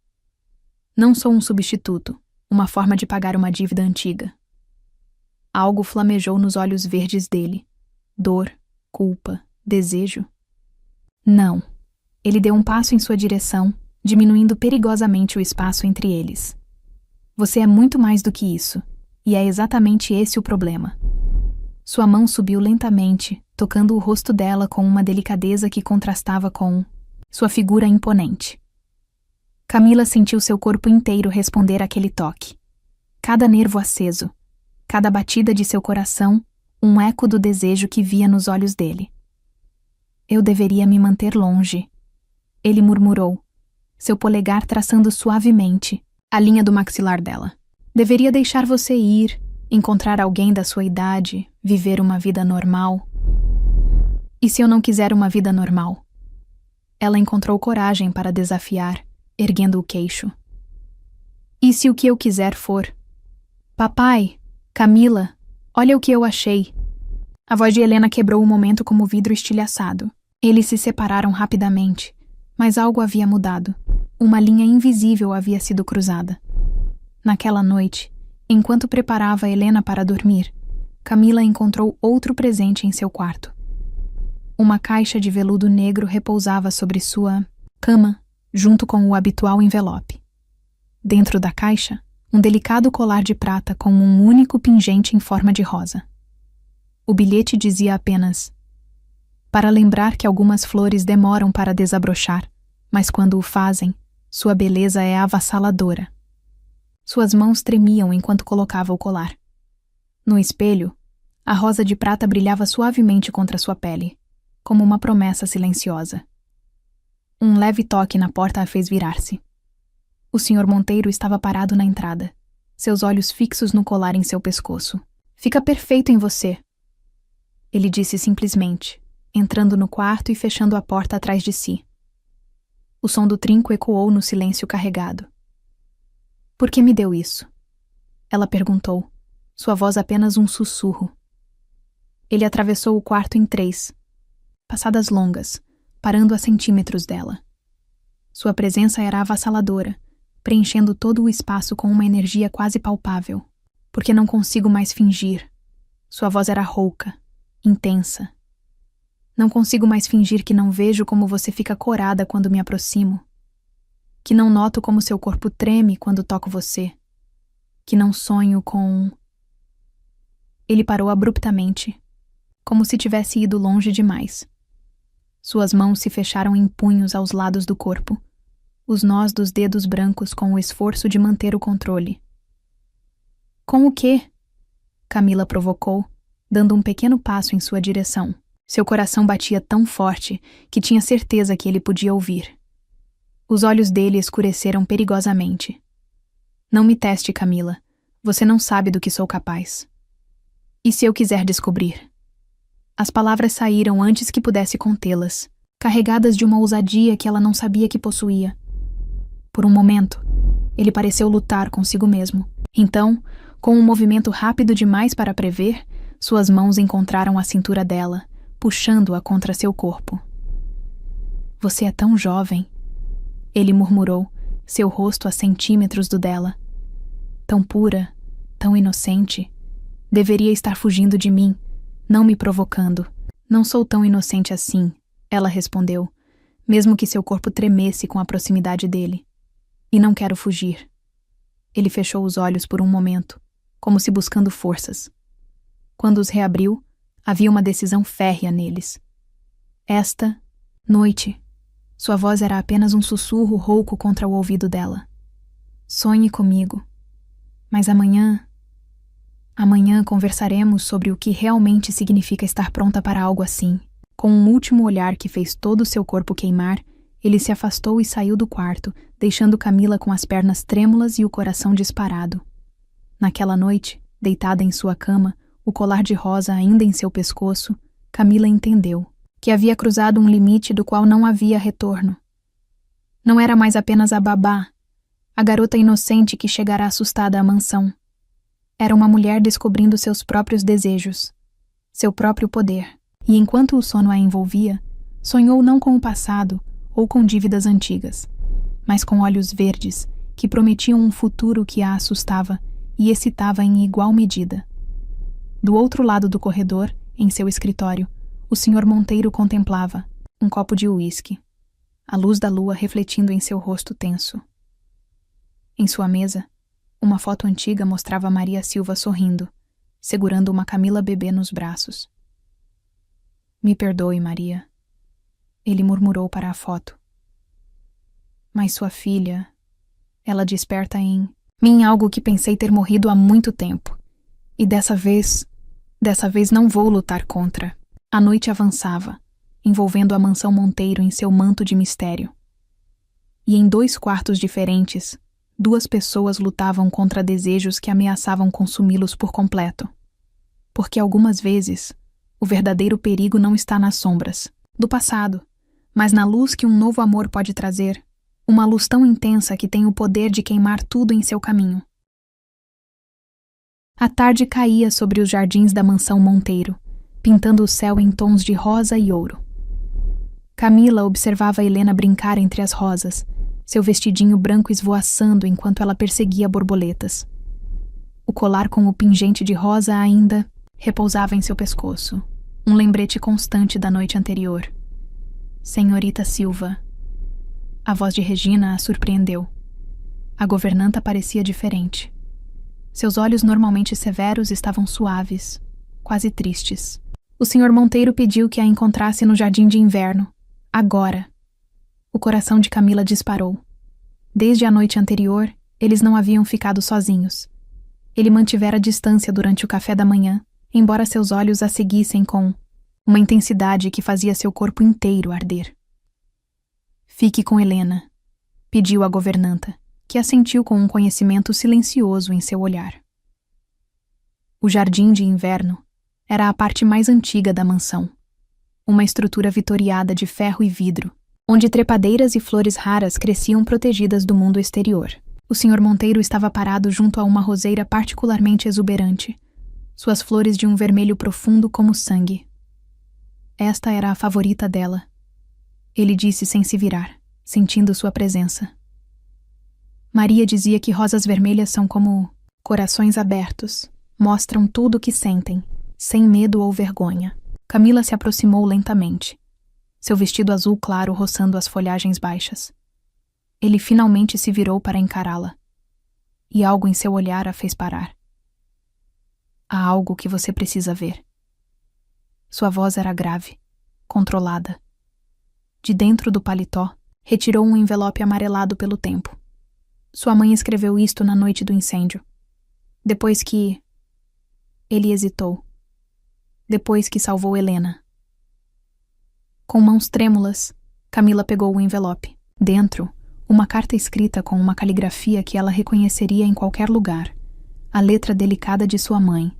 Não sou um substituto, uma forma de pagar uma dívida antiga. Algo flamejou nos olhos verdes dele. Dor, culpa, desejo. Não. Ele deu um passo em sua direção, diminuindo perigosamente o espaço entre eles. Você é muito mais do que isso, e é exatamente esse o problema. Sua mão subiu lentamente, tocando o rosto dela com uma delicadeza que contrastava com sua figura imponente. Camila sentiu seu corpo inteiro responder àquele toque. Cada nervo aceso, cada batida de seu coração, um eco do desejo que via nos olhos dele. Eu deveria me manter longe, ele murmurou, seu polegar traçando suavemente a linha do maxilar dela. Deveria deixar você ir, encontrar alguém da sua idade, viver uma vida normal. E se eu não quiser uma vida normal? Ela encontrou coragem para desafiar, erguendo o queixo. E se o que eu quiser for? Papai, Camila, olha o que eu achei. A voz de Helena quebrou o momento como vidro estilhaçado. Eles se separaram rapidamente, mas algo havia mudado. Uma linha invisível havia sido cruzada. Naquela noite, enquanto preparava Helena para dormir, Camila encontrou outro presente em seu quarto. Uma caixa de veludo negro repousava sobre sua cama, junto com o habitual envelope. Dentro da caixa, um delicado colar de prata com um único pingente em forma de rosa. O bilhete dizia apenas: para lembrar que algumas flores demoram para desabrochar, mas quando o fazem, sua beleza é avassaladora. Suas mãos tremiam enquanto colocava o colar. No espelho, a rosa de prata brilhava suavemente contra sua pele, como uma promessa silenciosa. Um leve toque na porta a fez virar-se. O Sr. Monteiro estava parado na entrada, seus olhos fixos no colar em seu pescoço. Fica perfeito em você, ele disse simplesmente, entrando no quarto e fechando a porta atrás de si. O som do trinco ecoou no silêncio carregado. Por que me deu isso? Ela perguntou, sua voz apenas um sussurro. Ele atravessou o quarto em 3, passadas longas, parando a centímetros dela. Sua presença era avassaladora, preenchendo todo o espaço com uma energia quase palpável. Porque não consigo mais fingir. Sua voz era rouca, intensa. Não consigo mais fingir que não vejo como você fica corada quando me aproximo. Que não noto como seu corpo treme quando toco você. Que não sonho com... Ele parou abruptamente, como se tivesse ido longe demais. Suas mãos se fecharam em punhos aos lados do corpo, os nós dos dedos brancos com o esforço de manter o controle. Com o quê? Camila provocou, dando um pequeno passo em sua direção. Seu coração batia tão forte que tinha certeza que ele podia ouvir. Os olhos dele escureceram perigosamente. Não me teste, Camila. Você não sabe do que sou capaz. E se eu quiser descobrir? As palavras saíram antes que pudesse contê-las, carregadas de uma ousadia que ela não sabia que possuía. Por um momento, ele pareceu lutar consigo mesmo. Então, com um movimento rápido demais para prever, suas mãos encontraram a cintura dela, puxando-a contra seu corpo. Você é tão jovem, ele murmurou, seu rosto a centímetros do dela. Tão pura, tão inocente. Deveria estar fugindo de mim, não me provocando. Não sou tão inocente assim, ela respondeu, mesmo que seu corpo tremesse com a proximidade dele. E não quero fugir. Ele fechou os olhos por um momento, como se buscando forças. Quando os reabriu, havia uma decisão férrea neles. Esta noite, sua voz era apenas um sussurro rouco contra o ouvido dela. Sonhe comigo. Mas amanhã conversaremos sobre o que realmente significa estar pronta para algo assim. Com um último olhar que fez todo o seu corpo queimar, ele se afastou e saiu do quarto, deixando Camila com as pernas trêmulas e o coração disparado. Naquela noite, deitada em sua cama, o colar de rosa ainda em seu pescoço, Camila entendeu que havia cruzado um limite do qual não havia retorno. Não era mais apenas a babá, a garota inocente que chegara assustada à mansão. Era uma mulher descobrindo seus próprios desejos, seu próprio poder, e enquanto o sono a envolvia, sonhou não com o passado ou com dívidas antigas, mas com olhos verdes que prometiam um futuro que a assustava e excitava em igual medida. Do outro lado do corredor, em seu escritório, o Sr. Monteiro contemplava um copo de uísque, a luz da lua refletindo em seu rosto tenso. Em sua mesa, uma foto antiga mostrava Maria Silva sorrindo, segurando uma Camila bebê nos braços. Me perdoe, Maria, ele murmurou para a foto. Mas sua filha, ela desperta em mim algo que pensei ter morrido há muito tempo. E dessa vez não vou lutar contra. A noite avançava, envolvendo a mansão Monteiro em seu manto de mistério. E em 2 quartos diferentes, 2 pessoas lutavam contra desejos que ameaçavam consumi-los por completo. Porque algumas vezes, o verdadeiro perigo não está nas sombras do passado, mas na luz que um novo amor pode trazer, uma luz tão intensa que tem o poder de queimar tudo em seu caminho. A tarde caía sobre os jardins da mansão Monteiro, pintando o céu em tons de rosa e ouro. Camila observava Helena brincar entre as rosas, seu vestidinho branco esvoaçando enquanto ela perseguia borboletas. O colar com o pingente de rosa ainda repousava em seu pescoço, um lembrete constante da noite anterior. Senhorita Silva. A voz de Regina a surpreendeu. A governanta parecia diferente. Seus olhos normalmente severos estavam suaves, quase tristes. O Sr. Monteiro pediu que a encontrasse no jardim de inverno, agora. O coração de Camila disparou. Desde a noite anterior, eles não haviam ficado sozinhos. Ele mantivera distância durante o café da manhã, embora seus olhos a seguissem com uma intensidade que fazia seu corpo inteiro arder. Fique com Helena, pediu a governanta, que assentiu com um conhecimento silencioso em seu olhar. O jardim de inverno era a parte mais antiga da mansão, uma estrutura vitoriada de ferro e vidro, onde trepadeiras e flores raras cresciam protegidas do mundo exterior. O Sr. Monteiro estava parado junto a uma roseira particularmente exuberante, suas flores de um vermelho profundo como sangue. Esta era a favorita dela. Ele disse sem se virar, sentindo sua presença. Maria dizia que rosas vermelhas são como corações abertos, mostram tudo o que sentem, sem medo ou vergonha. Camila se aproximou lentamente, seu vestido azul claro roçando as folhagens baixas. Ele finalmente se virou para encará-la, e algo em seu olhar a fez parar. Há algo que você precisa ver. Sua voz era grave, controlada. De dentro do paletó, retirou um envelope amarelado pelo tempo. Sua mãe escreveu isto na noite do incêndio. Depois que... Ele hesitou. Depois que salvou Helena. Com mãos trêmulas, Camila pegou o envelope. Dentro, uma carta escrita com uma caligrafia que ela reconheceria em qualquer lugar. A letra delicada de sua mãe,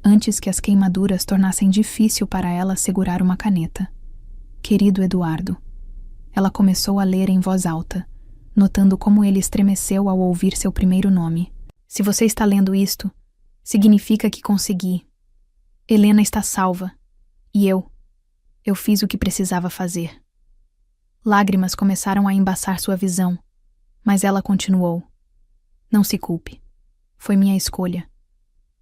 antes que as queimaduras tornassem difícil para ela segurar uma caneta. Querido Eduardo. Ela começou a ler em voz alta, notando como ele estremeceu ao ouvir seu primeiro nome. Se você está lendo isto, significa que consegui. Helena está salva. E eu fiz o que precisava fazer. Lágrimas começaram a embaçar sua visão, mas ela continuou. Não se culpe. Foi minha escolha.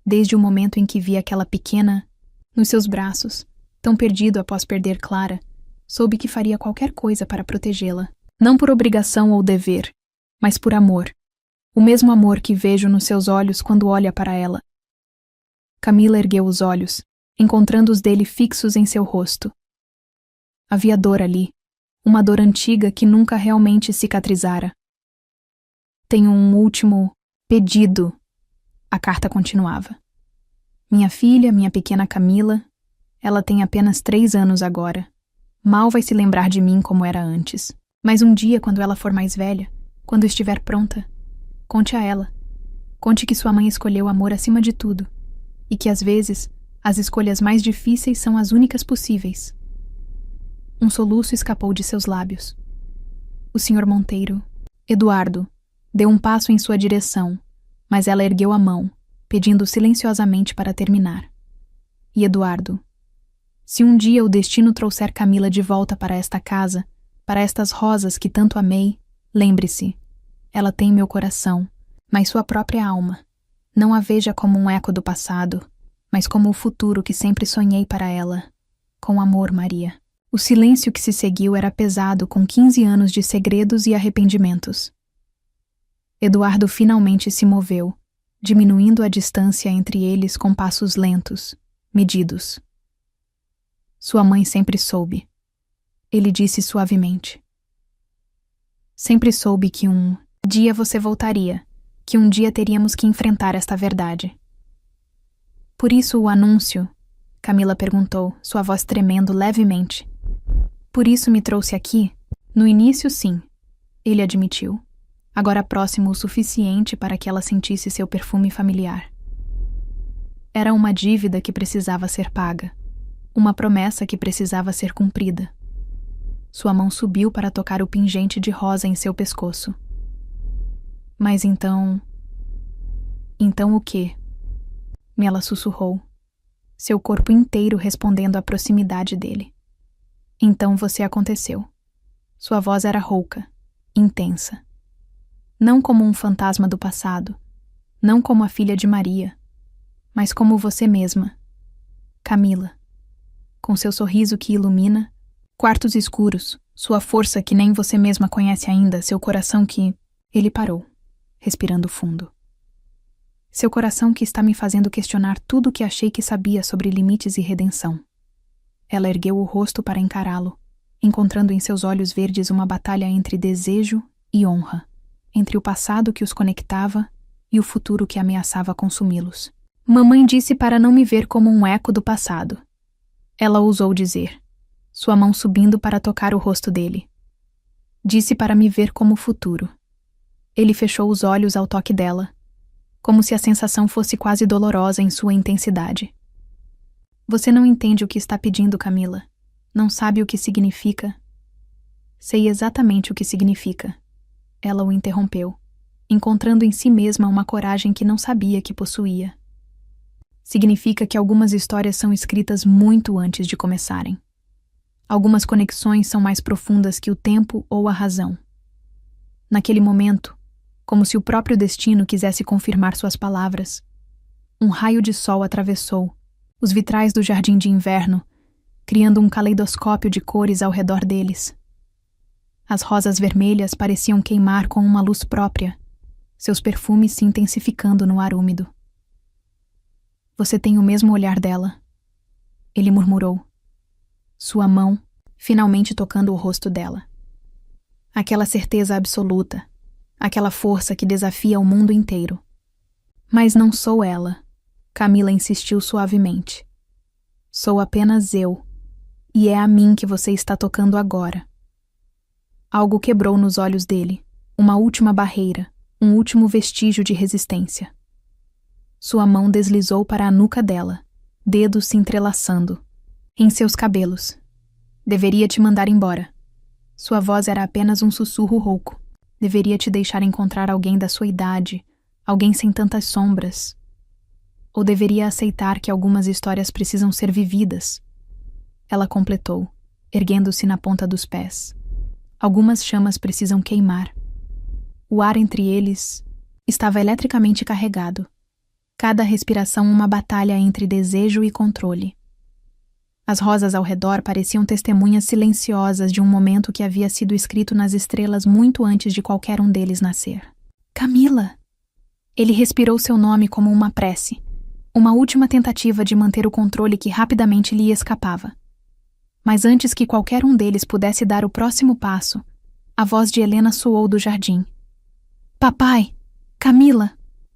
Desde o momento em que vi aquela pequena nos seus braços, tão perdido após perder Clara, soube que faria qualquer coisa para protegê-la. Não por obrigação ou dever, mas por amor. O mesmo amor que vejo nos seus olhos quando olha para ela. Camila ergueu os olhos, encontrando os dele fixos em seu rosto. Havia dor ali, uma dor antiga que nunca realmente cicatrizara. Tenho um último pedido. A carta continuava. Minha filha, minha pequena Camila, ela tem apenas 3 anos agora. Mal vai se lembrar de mim como era antes. Mas um dia, quando ela for mais velha, quando estiver pronta, conte a ela. Conte que sua mãe escolheu amor acima de tudo, e que às vezes as escolhas mais difíceis são as únicas possíveis. Um soluço escapou de seus lábios. O Sr. Monteiro, Eduardo, deu um passo em sua direção, mas ela ergueu a mão, pedindo silenciosamente para terminar. E Eduardo, se um dia o destino trouxer Camila de volta para esta casa, para estas rosas que tanto amei, lembre-se, ela tem meu coração, mas sua própria alma. Não a veja como um eco do passado, mas como o futuro que sempre sonhei para ela. Com amor, Maria. O silêncio que se seguiu era pesado com 15 anos de segredos e arrependimentos. Eduardo finalmente se moveu, diminuindo a distância entre eles com passos lentos, medidos. Sua mãe sempre soube. Ele disse suavemente. Sempre soube que um dia você voltaria, que um dia teríamos que enfrentar esta verdade. Por isso o anúncio? Camila perguntou, sua voz tremendo levemente. Por isso me trouxe aqui? No início, sim, ele admitiu. Agora próximo o suficiente para que ela sentisse seu perfume familiar. Era uma dívida que precisava ser paga, uma promessa que precisava ser cumprida. Sua mão subiu para tocar o pingente de rosa em seu pescoço. Mas então... Então o quê? Ela sussurrou, seu corpo inteiro respondendo à proximidade dele. Então você aconteceu. Sua voz era rouca, intensa. Não como um fantasma do passado, não como a filha de Maria, mas como você mesma, Camila. Com seu sorriso que ilumina, quartos escuros, sua força que nem você mesma conhece ainda, seu coração que... Ele parou, respirando fundo. Seu coração que está me fazendo questionar tudo o que achei que sabia sobre limites e redenção. Ela ergueu o rosto para encará-lo, encontrando em seus olhos verdes uma batalha entre desejo e honra, entre o passado que os conectava e o futuro que ameaçava consumi-los. Mamãe disse para não me ver como um eco do passado. Ela ousou dizer, sua mão subindo para tocar o rosto dele. Disse para me ver como futuro. Ele fechou os olhos ao toque dela, como se a sensação fosse quase dolorosa em sua intensidade. Você não entende o que está pedindo, Camila. Não sabe o que significa. Sei exatamente o que significa. Ela o interrompeu, encontrando em si mesma uma coragem que não sabia que possuía. Significa que algumas histórias são escritas muito antes de começarem. Algumas conexões são mais profundas que o tempo ou a razão. Naquele momento, como se o próprio destino quisesse confirmar suas palavras, um raio de sol atravessou os vitrais do jardim de inverno criando um caleidoscópio de cores ao redor deles. As rosas vermelhas pareciam queimar com uma luz própria, seus perfumes se intensificando no ar úmido. Você tem o mesmo olhar dela, ele murmurou, sua mão finalmente tocando o rosto dela. Aquela certeza absoluta, aquela força que desafia o mundo inteiro. Mas não sou ela, Camila insistiu suavemente. Sou apenas eu, e é a mim que você está tocando agora. Algo quebrou nos olhos dele, uma última barreira, um último vestígio de resistência. Sua mão deslizou para a nuca dela, dedos se entrelaçando. Em seus cabelos. Deveria te mandar embora. Sua voz era apenas um sussurro rouco. Deveria te deixar encontrar alguém da sua idade, alguém sem tantas sombras. Ou deveria aceitar que algumas histórias precisam ser vividas. Ela completou, erguendo-se na ponta dos pés. Algumas chamas precisam queimar. O ar entre eles estava eletricamente carregado. Cada respiração uma batalha entre desejo e controle. As rosas ao redor pareciam testemunhas silenciosas de um momento que havia sido escrito nas estrelas muito antes de qualquer um deles nascer. Camila! Ele respirou seu nome como uma prece, uma última tentativa de manter o controle que rapidamente lhe escapava. Mas antes que qualquer um deles pudesse dar o próximo passo, a voz de Helena soou do jardim. Papai! Camila!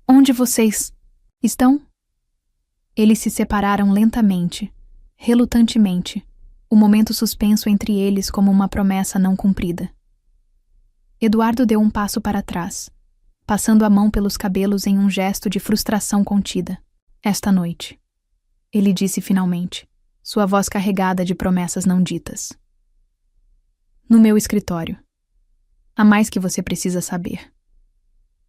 Onde vocês estão? Eles se separaram lentamente, relutantemente, o momento suspenso entre eles como uma promessa não cumprida. Eduardo deu um passo para trás, passando a mão pelos cabelos em um gesto de frustração contida. Esta noite, ele disse finalmente, sua voz carregada de promessas não ditas. No meu escritório. Há mais que você precisa saber.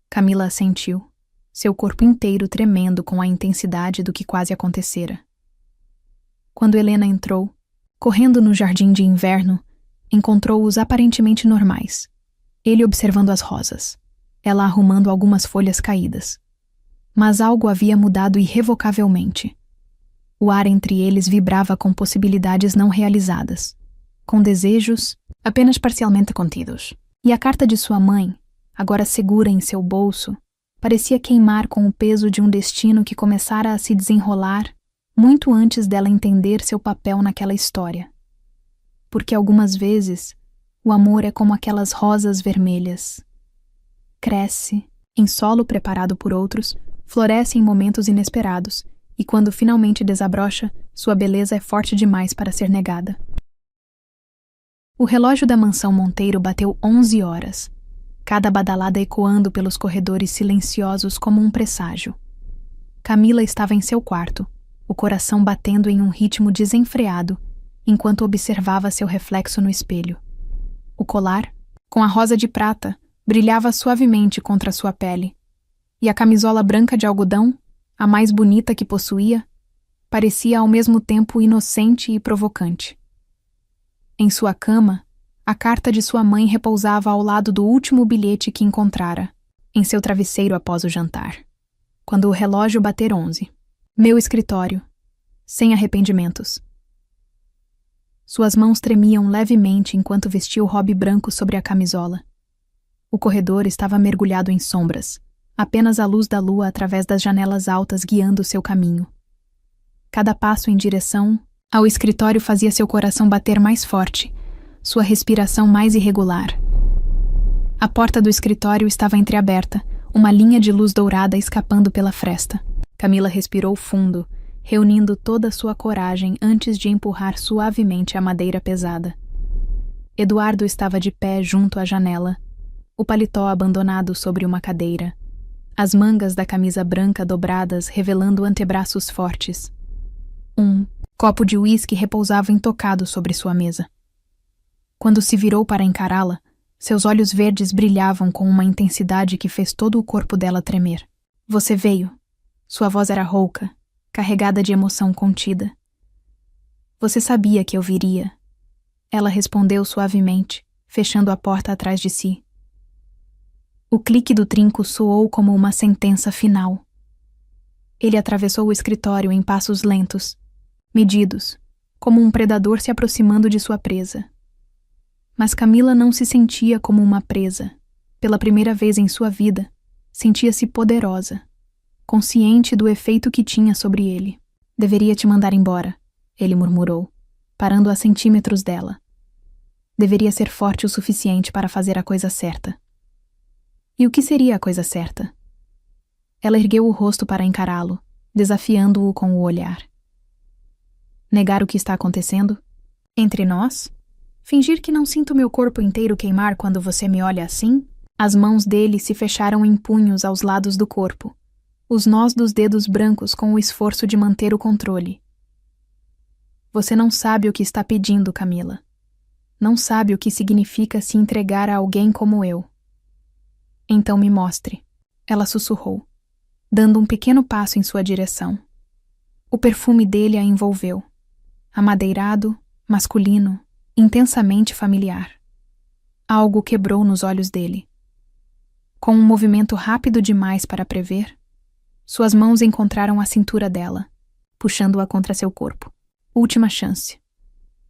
Camila assentiu, seu corpo inteiro tremendo com a intensidade do que quase acontecera. Quando Helena entrou, correndo no jardim de inverno, encontrou-os aparentemente normais. Ele observando as rosas, ela arrumando algumas folhas caídas. Mas algo havia mudado irrevocavelmente. O ar entre eles vibrava com possibilidades não realizadas, com desejos apenas parcialmente contidos. E a carta de sua mãe, agora segura em seu bolso, parecia queimar com o peso de um destino que começara a se desenrolar muito antes dela entender seu papel naquela história. Porque algumas vezes, o amor é como aquelas rosas vermelhas. Cresce, em solo preparado por outros, floresce em momentos inesperados, e quando finalmente desabrocha, sua beleza é forte demais para ser negada. O relógio da mansão Monteiro bateu 11 horas, cada badalada ecoando pelos corredores silenciosos como um presságio. Camila estava em seu quarto, o coração batendo em um ritmo desenfreado, enquanto observava seu reflexo no espelho. O colar, com a rosa de prata, brilhava suavemente contra sua pele, e a camisola branca de algodão, a mais bonita que possuía, parecia ao mesmo tempo inocente e provocante. Em sua cama, a carta de sua mãe repousava ao lado do último bilhete que encontrara, em seu travesseiro após o jantar. Quando o relógio bater 11. Meu escritório. Sem arrependimentos. Suas mãos tremiam levemente enquanto vestia o robe branco sobre a camisola. O corredor estava mergulhado em sombras, apenas a luz da lua através das janelas altas guiando seu caminho. Cada passo em direção ao escritório fazia seu coração bater mais forte, sua respiração mais irregular. A porta do escritório estava entreaberta, uma linha de luz dourada escapando pela fresta. Camila respirou fundo, reunindo toda a sua coragem antes de empurrar suavemente a madeira pesada. Eduardo estava de pé junto à janela, o paletó abandonado sobre uma cadeira, as mangas da camisa branca dobradas revelando antebraços fortes. Um copo de uísque repousava intocado sobre sua mesa. Quando se virou para encará-la, seus olhos verdes brilhavam com uma intensidade que fez todo o corpo dela tremer. Você veio. Sua voz era rouca, carregada de emoção contida. Você sabia que eu viria. Ela respondeu suavemente, fechando a porta atrás de si. O clique do trinco soou como uma sentença final. Ele atravessou o escritório em passos lentos, medidos, como um predador se aproximando de sua presa. Mas Camila não se sentia como uma presa. Pela primeira vez em sua vida, sentia-se poderosa, consciente do efeito que tinha sobre ele. Deveria te mandar embora, ele murmurou, parando a centímetros dela. Deveria ser forte o suficiente para fazer a coisa certa. E o que seria a coisa certa? Ela ergueu o rosto para encará-lo, desafiando-o com o olhar. Negar o que está acontecendo? Entre nós? Fingir que não sinto meu corpo inteiro queimar quando você me olha assim? As mãos dele se fecharam em punhos aos lados do corpo, os nós dos dedos brancos com o esforço de manter o controle. Você não sabe o que está pedindo, Camila. Não sabe o que significa se entregar a alguém como eu. Então me mostre, ela sussurrou, dando um pequeno passo em sua direção. O perfume dele a envolveu, amadeirado, masculino, intensamente familiar. Algo quebrou nos olhos dele. Com um movimento rápido demais para prever, suas mãos encontraram a cintura dela, puxando-a contra seu corpo. Última chance.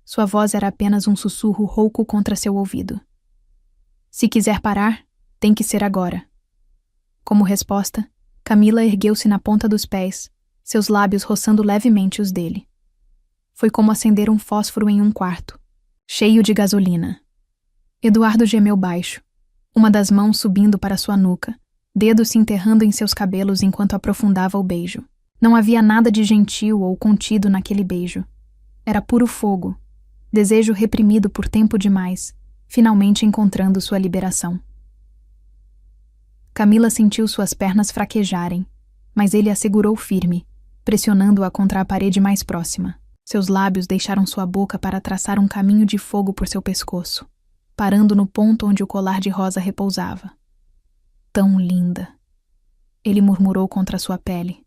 Sua voz era apenas um sussurro rouco contra seu ouvido. Se quiser parar, tem que ser agora. Como resposta, Camila ergueu-se na ponta dos pés, seus lábios roçando levemente os dele. Foi como acender um fósforo em um quarto, cheio de gasolina. Eduardo gemeu baixo, uma das mãos subindo para sua nuca, dedos se enterrando em seus cabelos enquanto aprofundava o beijo. Não havia nada de gentil ou contido naquele beijo. Era puro fogo, desejo reprimido por tempo demais, finalmente encontrando sua liberação. Camila sentiu suas pernas fraquejarem, mas ele a segurou firme, pressionando-a contra a parede mais próxima. Seus lábios deixaram sua boca para traçar um caminho de fogo por seu pescoço, parando no ponto onde o colar de rosa repousava. Tão linda, ele murmurou contra sua pele.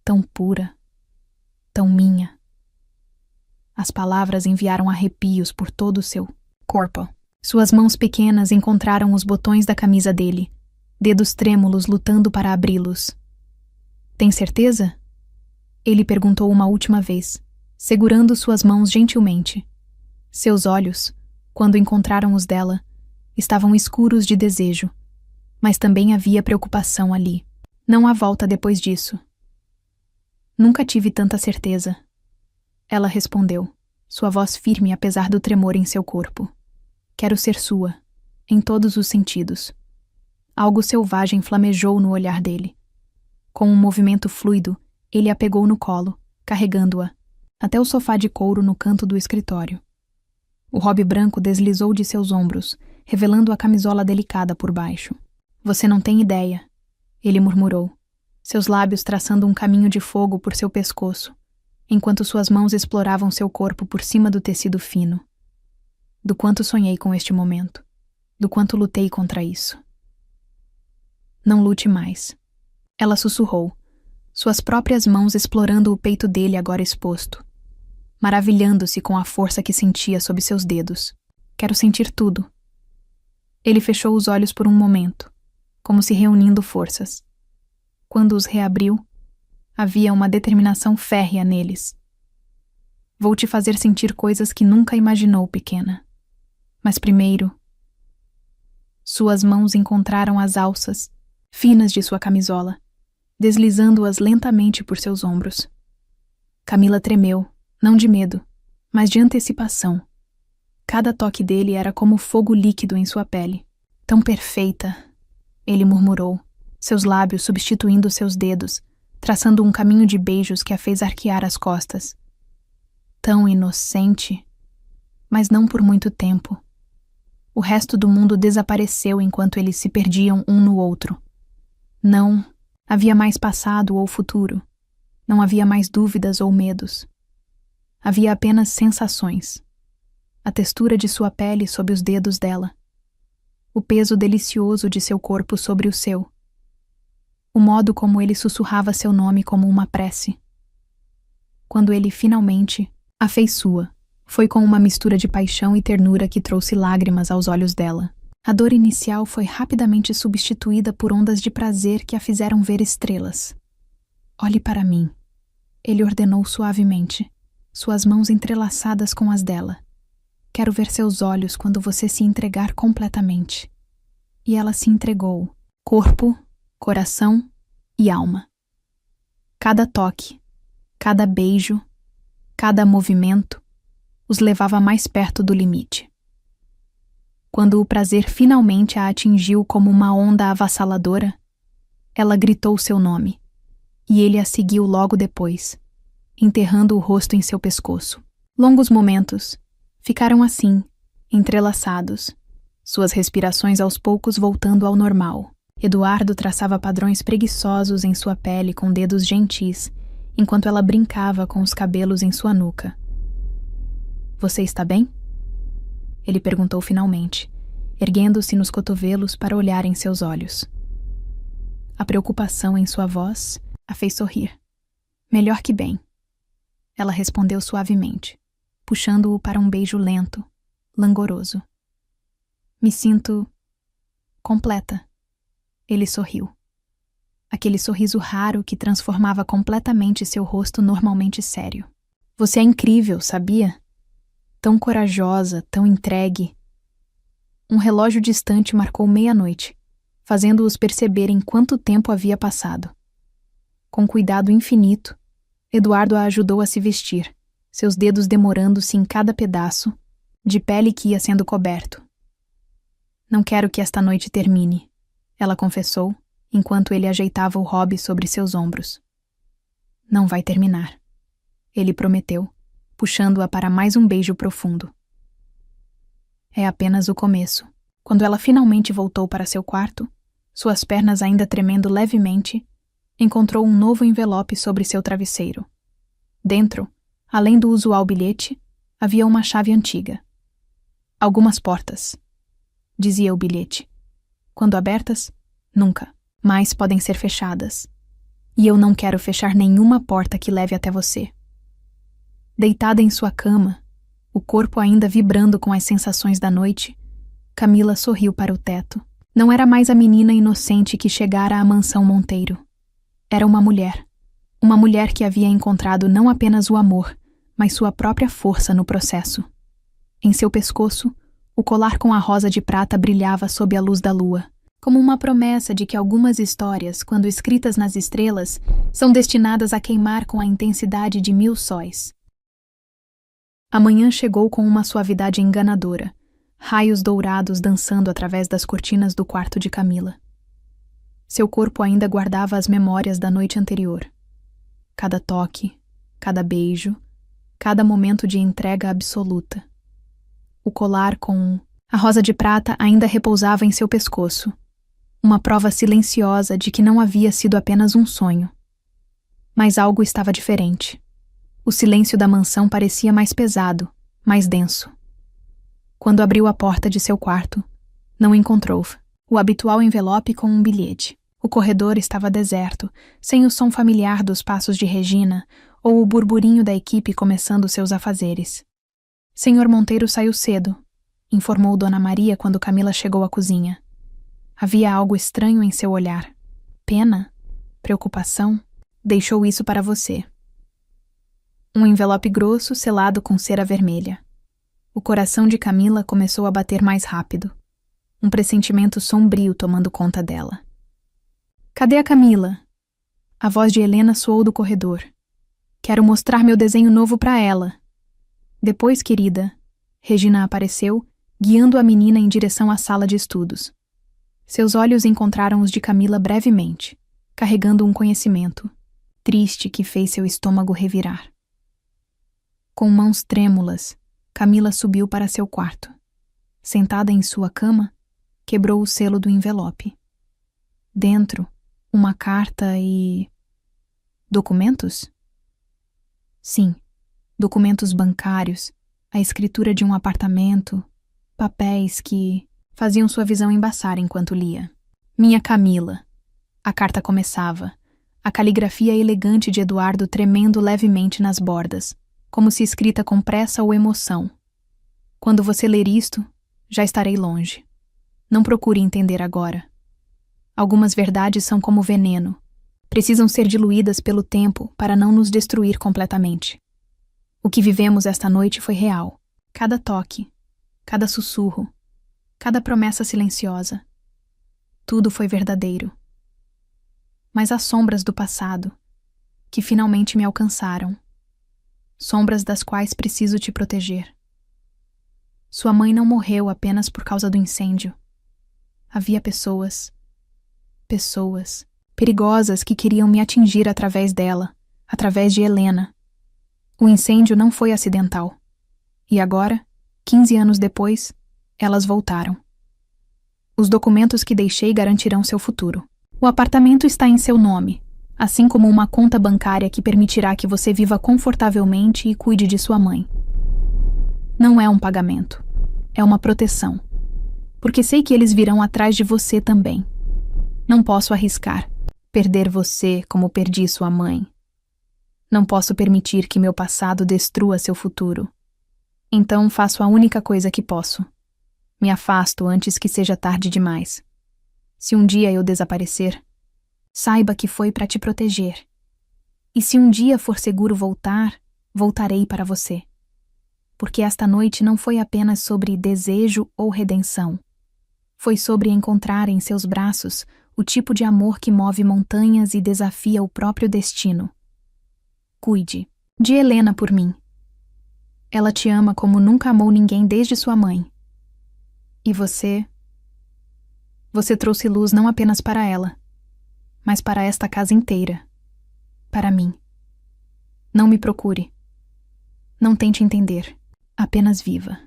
Tão pura, tão minha. As palavras enviaram arrepios por todo o seu corpo. Suas mãos pequenas encontraram os botões da camisa dele, dedos trêmulos lutando para abri-los. Tem certeza? Ele perguntou uma última vez, segurando suas mãos gentilmente. Seus olhos, quando encontraram os dela, estavam escuros de desejo, mas também havia preocupação ali. Não há volta depois disso. Nunca tive tanta certeza. Ela respondeu, sua voz firme apesar do tremor em seu corpo. Quero ser sua, em todos os sentidos. Algo selvagem flamejou no olhar dele. Com um movimento fluido, ele a pegou no colo, carregando-a, até o sofá de couro no canto do escritório. O robe branco deslizou de seus ombros, revelando a camisola delicada por baixo. Você não tem ideia, ele murmurou, seus lábios traçando um caminho de fogo por seu pescoço, enquanto suas mãos exploravam seu corpo por cima do tecido fino. Do quanto sonhei com este momento, do quanto lutei contra isso. Não lute mais. Ela sussurrou, suas próprias mãos explorando o peito dele agora exposto, maravilhando-se com a força que sentia sob seus dedos. Quero sentir tudo. Ele fechou os olhos por um momento, como se reunindo forças. Quando os reabriu, havia uma determinação férrea neles. Vou te fazer sentir coisas que nunca imaginou, pequena. Mas primeiro... Suas mãos encontraram as alças, finas de sua camisola, deslizando-as lentamente por seus ombros. Camila tremeu, não de medo, mas de antecipação. Cada toque dele era como fogo líquido em sua pele. Tão perfeita, ele murmurou, seus lábios substituindo seus dedos, traçando um caminho de beijos que a fez arquear as costas. Tão inocente, mas não por muito tempo. O resto do mundo desapareceu enquanto eles se perdiam um no outro. Não havia mais passado ou futuro. Não havia mais dúvidas ou medos. Havia apenas sensações. A textura de sua pele sob os dedos dela. O peso delicioso de seu corpo sobre o seu. O modo como ele sussurrava seu nome como uma prece. Quando ele finalmente a fez sua, foi com uma mistura de paixão e ternura que trouxe lágrimas aos olhos dela. A dor inicial foi rapidamente substituída por ondas de prazer que a fizeram ver estrelas. Olhe para mim, ele ordenou suavemente. suas mãos entrelaçadas com as dela. Quero ver seus olhos quando você se entregar completamente. E ela se entregou, corpo, coração e alma. Cada toque, cada beijo, cada movimento os levava mais perto do limite. Quando o prazer finalmente a atingiu como uma onda avassaladora, ela gritou seu nome, e ele a seguiu logo depois, enterrando o rosto em seu pescoço. Longos momentos ficaram assim, entrelaçados, suas respirações aos poucos voltando ao normal. Eduardo traçava padrões preguiçosos em sua pele com dedos gentis, enquanto ela brincava com os cabelos em sua nuca. Você está bem? Ele perguntou finalmente, erguendo-se nos cotovelos para olhar em seus olhos. A preocupação em sua voz a fez sorrir. Melhor que bem. Ela respondeu suavemente, puxando-o para um beijo lento, langoroso. Me sinto completa. Ele sorriu. Aquele sorriso raro que transformava completamente seu rosto normalmente sério. Você é incrível, sabia? Tão corajosa, tão entregue. Um relógio distante marcou meia-noite, fazendo-os perceberem quanto tempo havia passado. Com cuidado infinito, Eduardo a ajudou a se vestir, seus dedos demorando-se em cada pedaço, de pele que ia sendo coberto. Não quero que esta noite termine, ela confessou, enquanto ele ajeitava o hobby sobre seus ombros. Não vai terminar, ele prometeu, puxando-a para mais um beijo profundo. É apenas o começo. Quando ela finalmente voltou para seu quarto, suas pernas ainda tremendo levemente, encontrou um novo envelope sobre seu travesseiro. Dentro, além do usual bilhete, havia uma chave antiga. Algumas portas, dizia o bilhete. Quando abertas, nunca, mais podem ser fechadas. E eu não quero fechar nenhuma porta que leve até você. Deitada em sua cama, o corpo ainda vibrando com as sensações da noite, Camila sorriu para o teto. Não era mais a menina inocente que chegara à mansão Monteiro. Era uma mulher que havia encontrado não apenas o amor, mas sua própria força no processo. Em seu pescoço, o colar com a rosa de prata brilhava sob a luz da lua, como uma promessa de que algumas histórias, quando escritas nas estrelas, são destinadas a queimar com a intensidade de 1000 sóis. A manhã chegou com uma suavidade enganadora, raios dourados dançando através das cortinas do quarto de Camila. Seu corpo ainda guardava as memórias da noite anterior. Cada toque, cada beijo, cada momento de entrega absoluta. O colar com a rosa de prata ainda repousava em seu pescoço, uma prova silenciosa de que não havia sido apenas um sonho. Mas algo estava diferente. O silêncio da mansão parecia mais pesado, mais denso. Quando abriu a porta de seu quarto, não encontrou o habitual envelope com um bilhete. O corredor estava deserto, sem o som familiar dos passos de Regina ou o burburinho da equipe começando seus afazeres. Senhor Monteiro saiu cedo, informou Dona Maria quando Camila chegou à cozinha. Havia algo estranho em seu olhar. Pena? Preocupação? Deixou isso para você. Um envelope grosso selado com cera vermelha. O coração de Camila começou a bater mais rápido. Um pressentimento sombrio tomando conta dela. Cadê a Camila? A voz de Helena soou do corredor. Quero mostrar meu desenho novo para ela. Depois, querida, Regina apareceu, guiando a menina em direção à sala de estudos. Seus olhos encontraram os de Camila brevemente, carregando um conhecimento, triste que fez seu estômago revirar. Com mãos trêmulas, Camila subiu para seu quarto. Sentada em sua cama, quebrou o selo do envelope. Dentro, uma carta e... documentos? Sim, documentos bancários, a escritura de um apartamento, papéis que faziam sua visão embaçar enquanto lia. Minha Camila. A carta começava, a caligrafia elegante de Eduardo tremendo levemente nas bordas, como se escrita com pressa ou emoção. Quando você ler isto, já estarei longe. Não procure entender agora. Algumas verdades são como veneno. Precisam ser diluídas pelo tempo para não nos destruir completamente. O que vivemos esta noite foi real. Cada toque, cada sussurro, cada promessa silenciosa. Tudo foi verdadeiro. Mas as sombras do passado, que finalmente me alcançaram, sombras das quais preciso te proteger. Sua mãe não morreu apenas por causa do incêndio. Havia pessoas perigosas que queriam me atingir através dela, através de Helena. O incêndio não foi acidental. E agora, 15 anos depois, elas voltaram. Os documentos que deixei garantirão seu futuro. O apartamento está em seu nome, assim como uma conta bancária que permitirá que você viva confortavelmente e cuide de sua mãe. Não é um pagamento, é uma proteção. Porque sei que eles virão atrás de você também. Não posso arriscar perder você como perdi sua mãe. Não posso permitir que meu passado destrua seu futuro. Então faço a única coisa que posso. Me afasto antes que seja tarde demais. Se um dia eu desaparecer, saiba que foi para te proteger. E se um dia for seguro voltar, voltarei para você. Porque esta noite não foi apenas sobre desejo ou redenção. Foi sobre encontrar em seus braços o tipo de amor que move montanhas e desafia o próprio destino. Cuide de Helena por mim. Ela te ama como nunca amou ninguém desde sua mãe. E você trouxe luz não apenas para ela, mas para esta casa inteira. Para mim. Não me procure. Não tente entender. Apenas viva.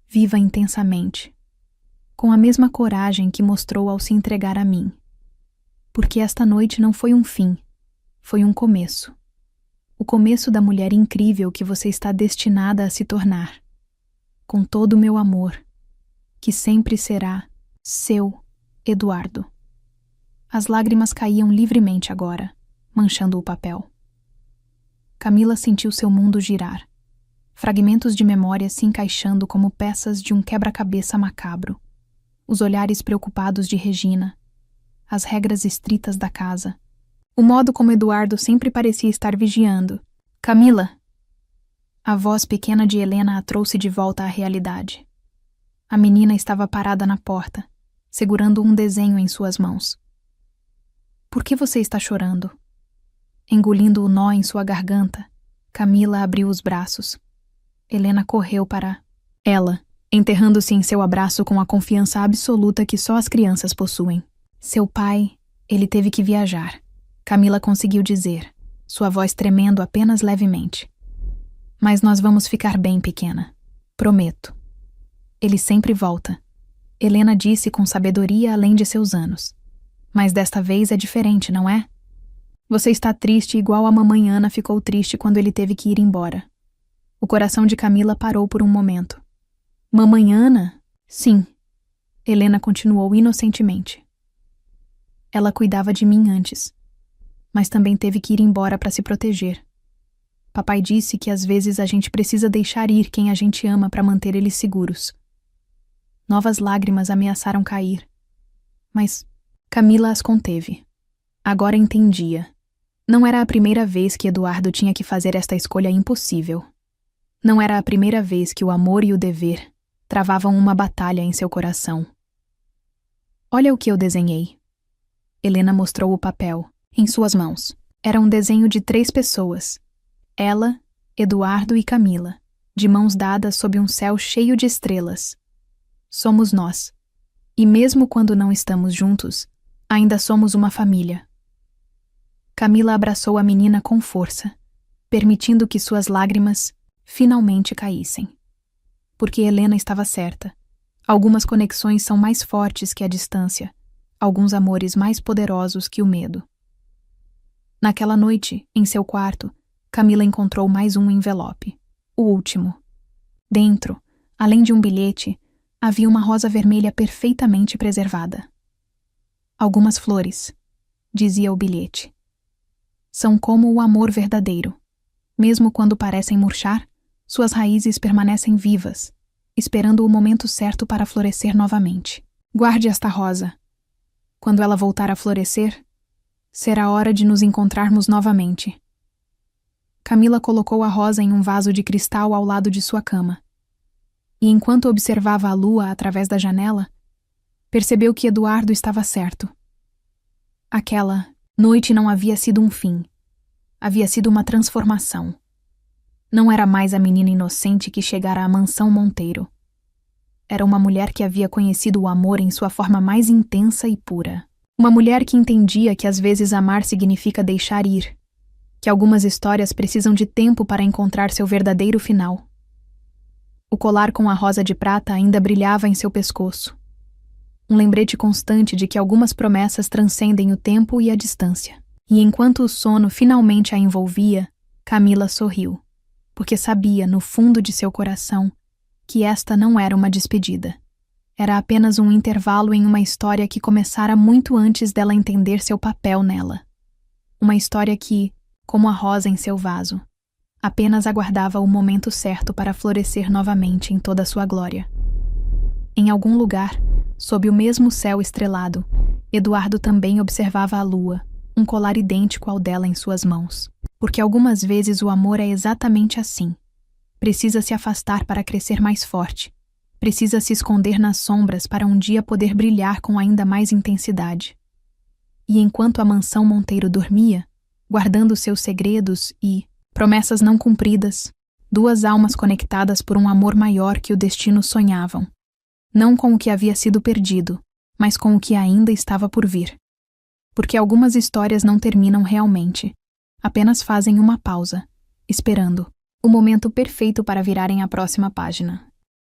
Viva intensamente. Com a mesma coragem que mostrou ao se entregar a mim. Porque esta noite não foi um fim, foi um começo. O começo da mulher incrível que você está destinada a se tornar. Com todo o meu amor, que sempre será seu, Eduardo. As lágrimas caíam livremente agora, manchando o papel. Camila sentiu seu mundo girar, fragmentos de memória se encaixando como peças de um quebra-cabeça macabro. Os olhares preocupados de Regina, as regras estritas da casa, o modo como Eduardo sempre parecia estar vigiando. Camila! A voz pequena de Helena a trouxe de volta à realidade. A menina estava parada na porta, segurando um desenho em suas mãos. Por que você está chorando? Engolindo o nó em sua garganta, Camila abriu os braços. Helena correu para ela, enterrando-se em seu abraço com a confiança absoluta que só as crianças possuem. Seu pai, ele teve que viajar. Camila conseguiu dizer, sua voz tremendo apenas levemente. Mas nós vamos ficar bem, pequena. Prometo. Ele sempre volta. Helena disse com sabedoria além de seus anos. Mas desta vez é diferente, não é? Você está triste igual a mamãe Ana ficou triste quando ele teve que ir embora. O coração de Camila parou por um momento. Mamãe Ana? Sim. Helena continuou inocentemente. Ela cuidava de mim antes, mas também teve que ir embora para se proteger. Papai disse que às vezes a gente precisa deixar ir quem a gente ama para manter eles seguros. Novas lágrimas ameaçaram cair, mas Camila as conteve. Agora entendia. Não era a primeira vez que Eduardo tinha que fazer esta escolha impossível. Não era a primeira vez que o amor e o dever travavam uma batalha em seu coração. Olha o que eu desenhei. Helena mostrou o papel, em suas mãos. Era um desenho de 3 pessoas. Ela, Eduardo e Camila, de mãos dadas sob um céu cheio de estrelas. Somos nós. E mesmo quando não estamos juntos, ainda somos uma família. Camila abraçou a menina com força, permitindo que suas lágrimas finalmente caíssem. Porque Helena estava certa. Algumas conexões são mais fortes que a distância, alguns amores mais poderosos que o medo. Naquela noite, em seu quarto, Camila encontrou mais um envelope, o último. Dentro, além de um bilhete, havia uma rosa vermelha perfeitamente preservada. Algumas flores, dizia o bilhete. São como o amor verdadeiro. Mesmo quando parecem murchar, suas raízes permanecem vivas, esperando o momento certo para florescer novamente. Guarde esta rosa. Quando ela voltar a florescer, será hora de nos encontrarmos novamente. Camila colocou a rosa em um vaso de cristal ao lado de sua cama. E enquanto observava a lua através da janela, percebeu que Eduardo estava certo. Aquela noite não havia sido um fim. Havia sido uma transformação. Não era mais a menina inocente que chegara à mansão Monteiro. Era uma mulher que havia conhecido o amor em sua forma mais intensa e pura. Uma mulher que entendia que às vezes amar significa deixar ir, que algumas histórias precisam de tempo para encontrar seu verdadeiro final. O colar com a rosa de prata ainda brilhava em seu pescoço. Um lembrete constante de que algumas promessas transcendem o tempo e a distância. E enquanto o sono finalmente a envolvia, Camila sorriu, porque sabia, no fundo de seu coração, que esta não era uma despedida. Era apenas um intervalo em uma história que começara muito antes dela entender seu papel nela. Uma história que, como a rosa em seu vaso, apenas aguardava o momento certo para florescer novamente em toda a sua glória. Em algum lugar, sob o mesmo céu estrelado, Eduardo também observava a lua, um colar idêntico ao dela em suas mãos. Porque algumas vezes o amor é exatamente assim. Precisa se afastar para crescer mais forte. Precisa se esconder nas sombras para um dia poder brilhar com ainda mais intensidade. E enquanto a mansão Monteiro dormia, guardando seus segredos e promessas não cumpridas, duas almas conectadas por um amor maior que o destino sonhavam. Não com o que havia sido perdido, mas com o que ainda estava por vir. Porque algumas histórias não terminam realmente, apenas fazem uma pausa, esperando o momento perfeito para virarem a próxima página.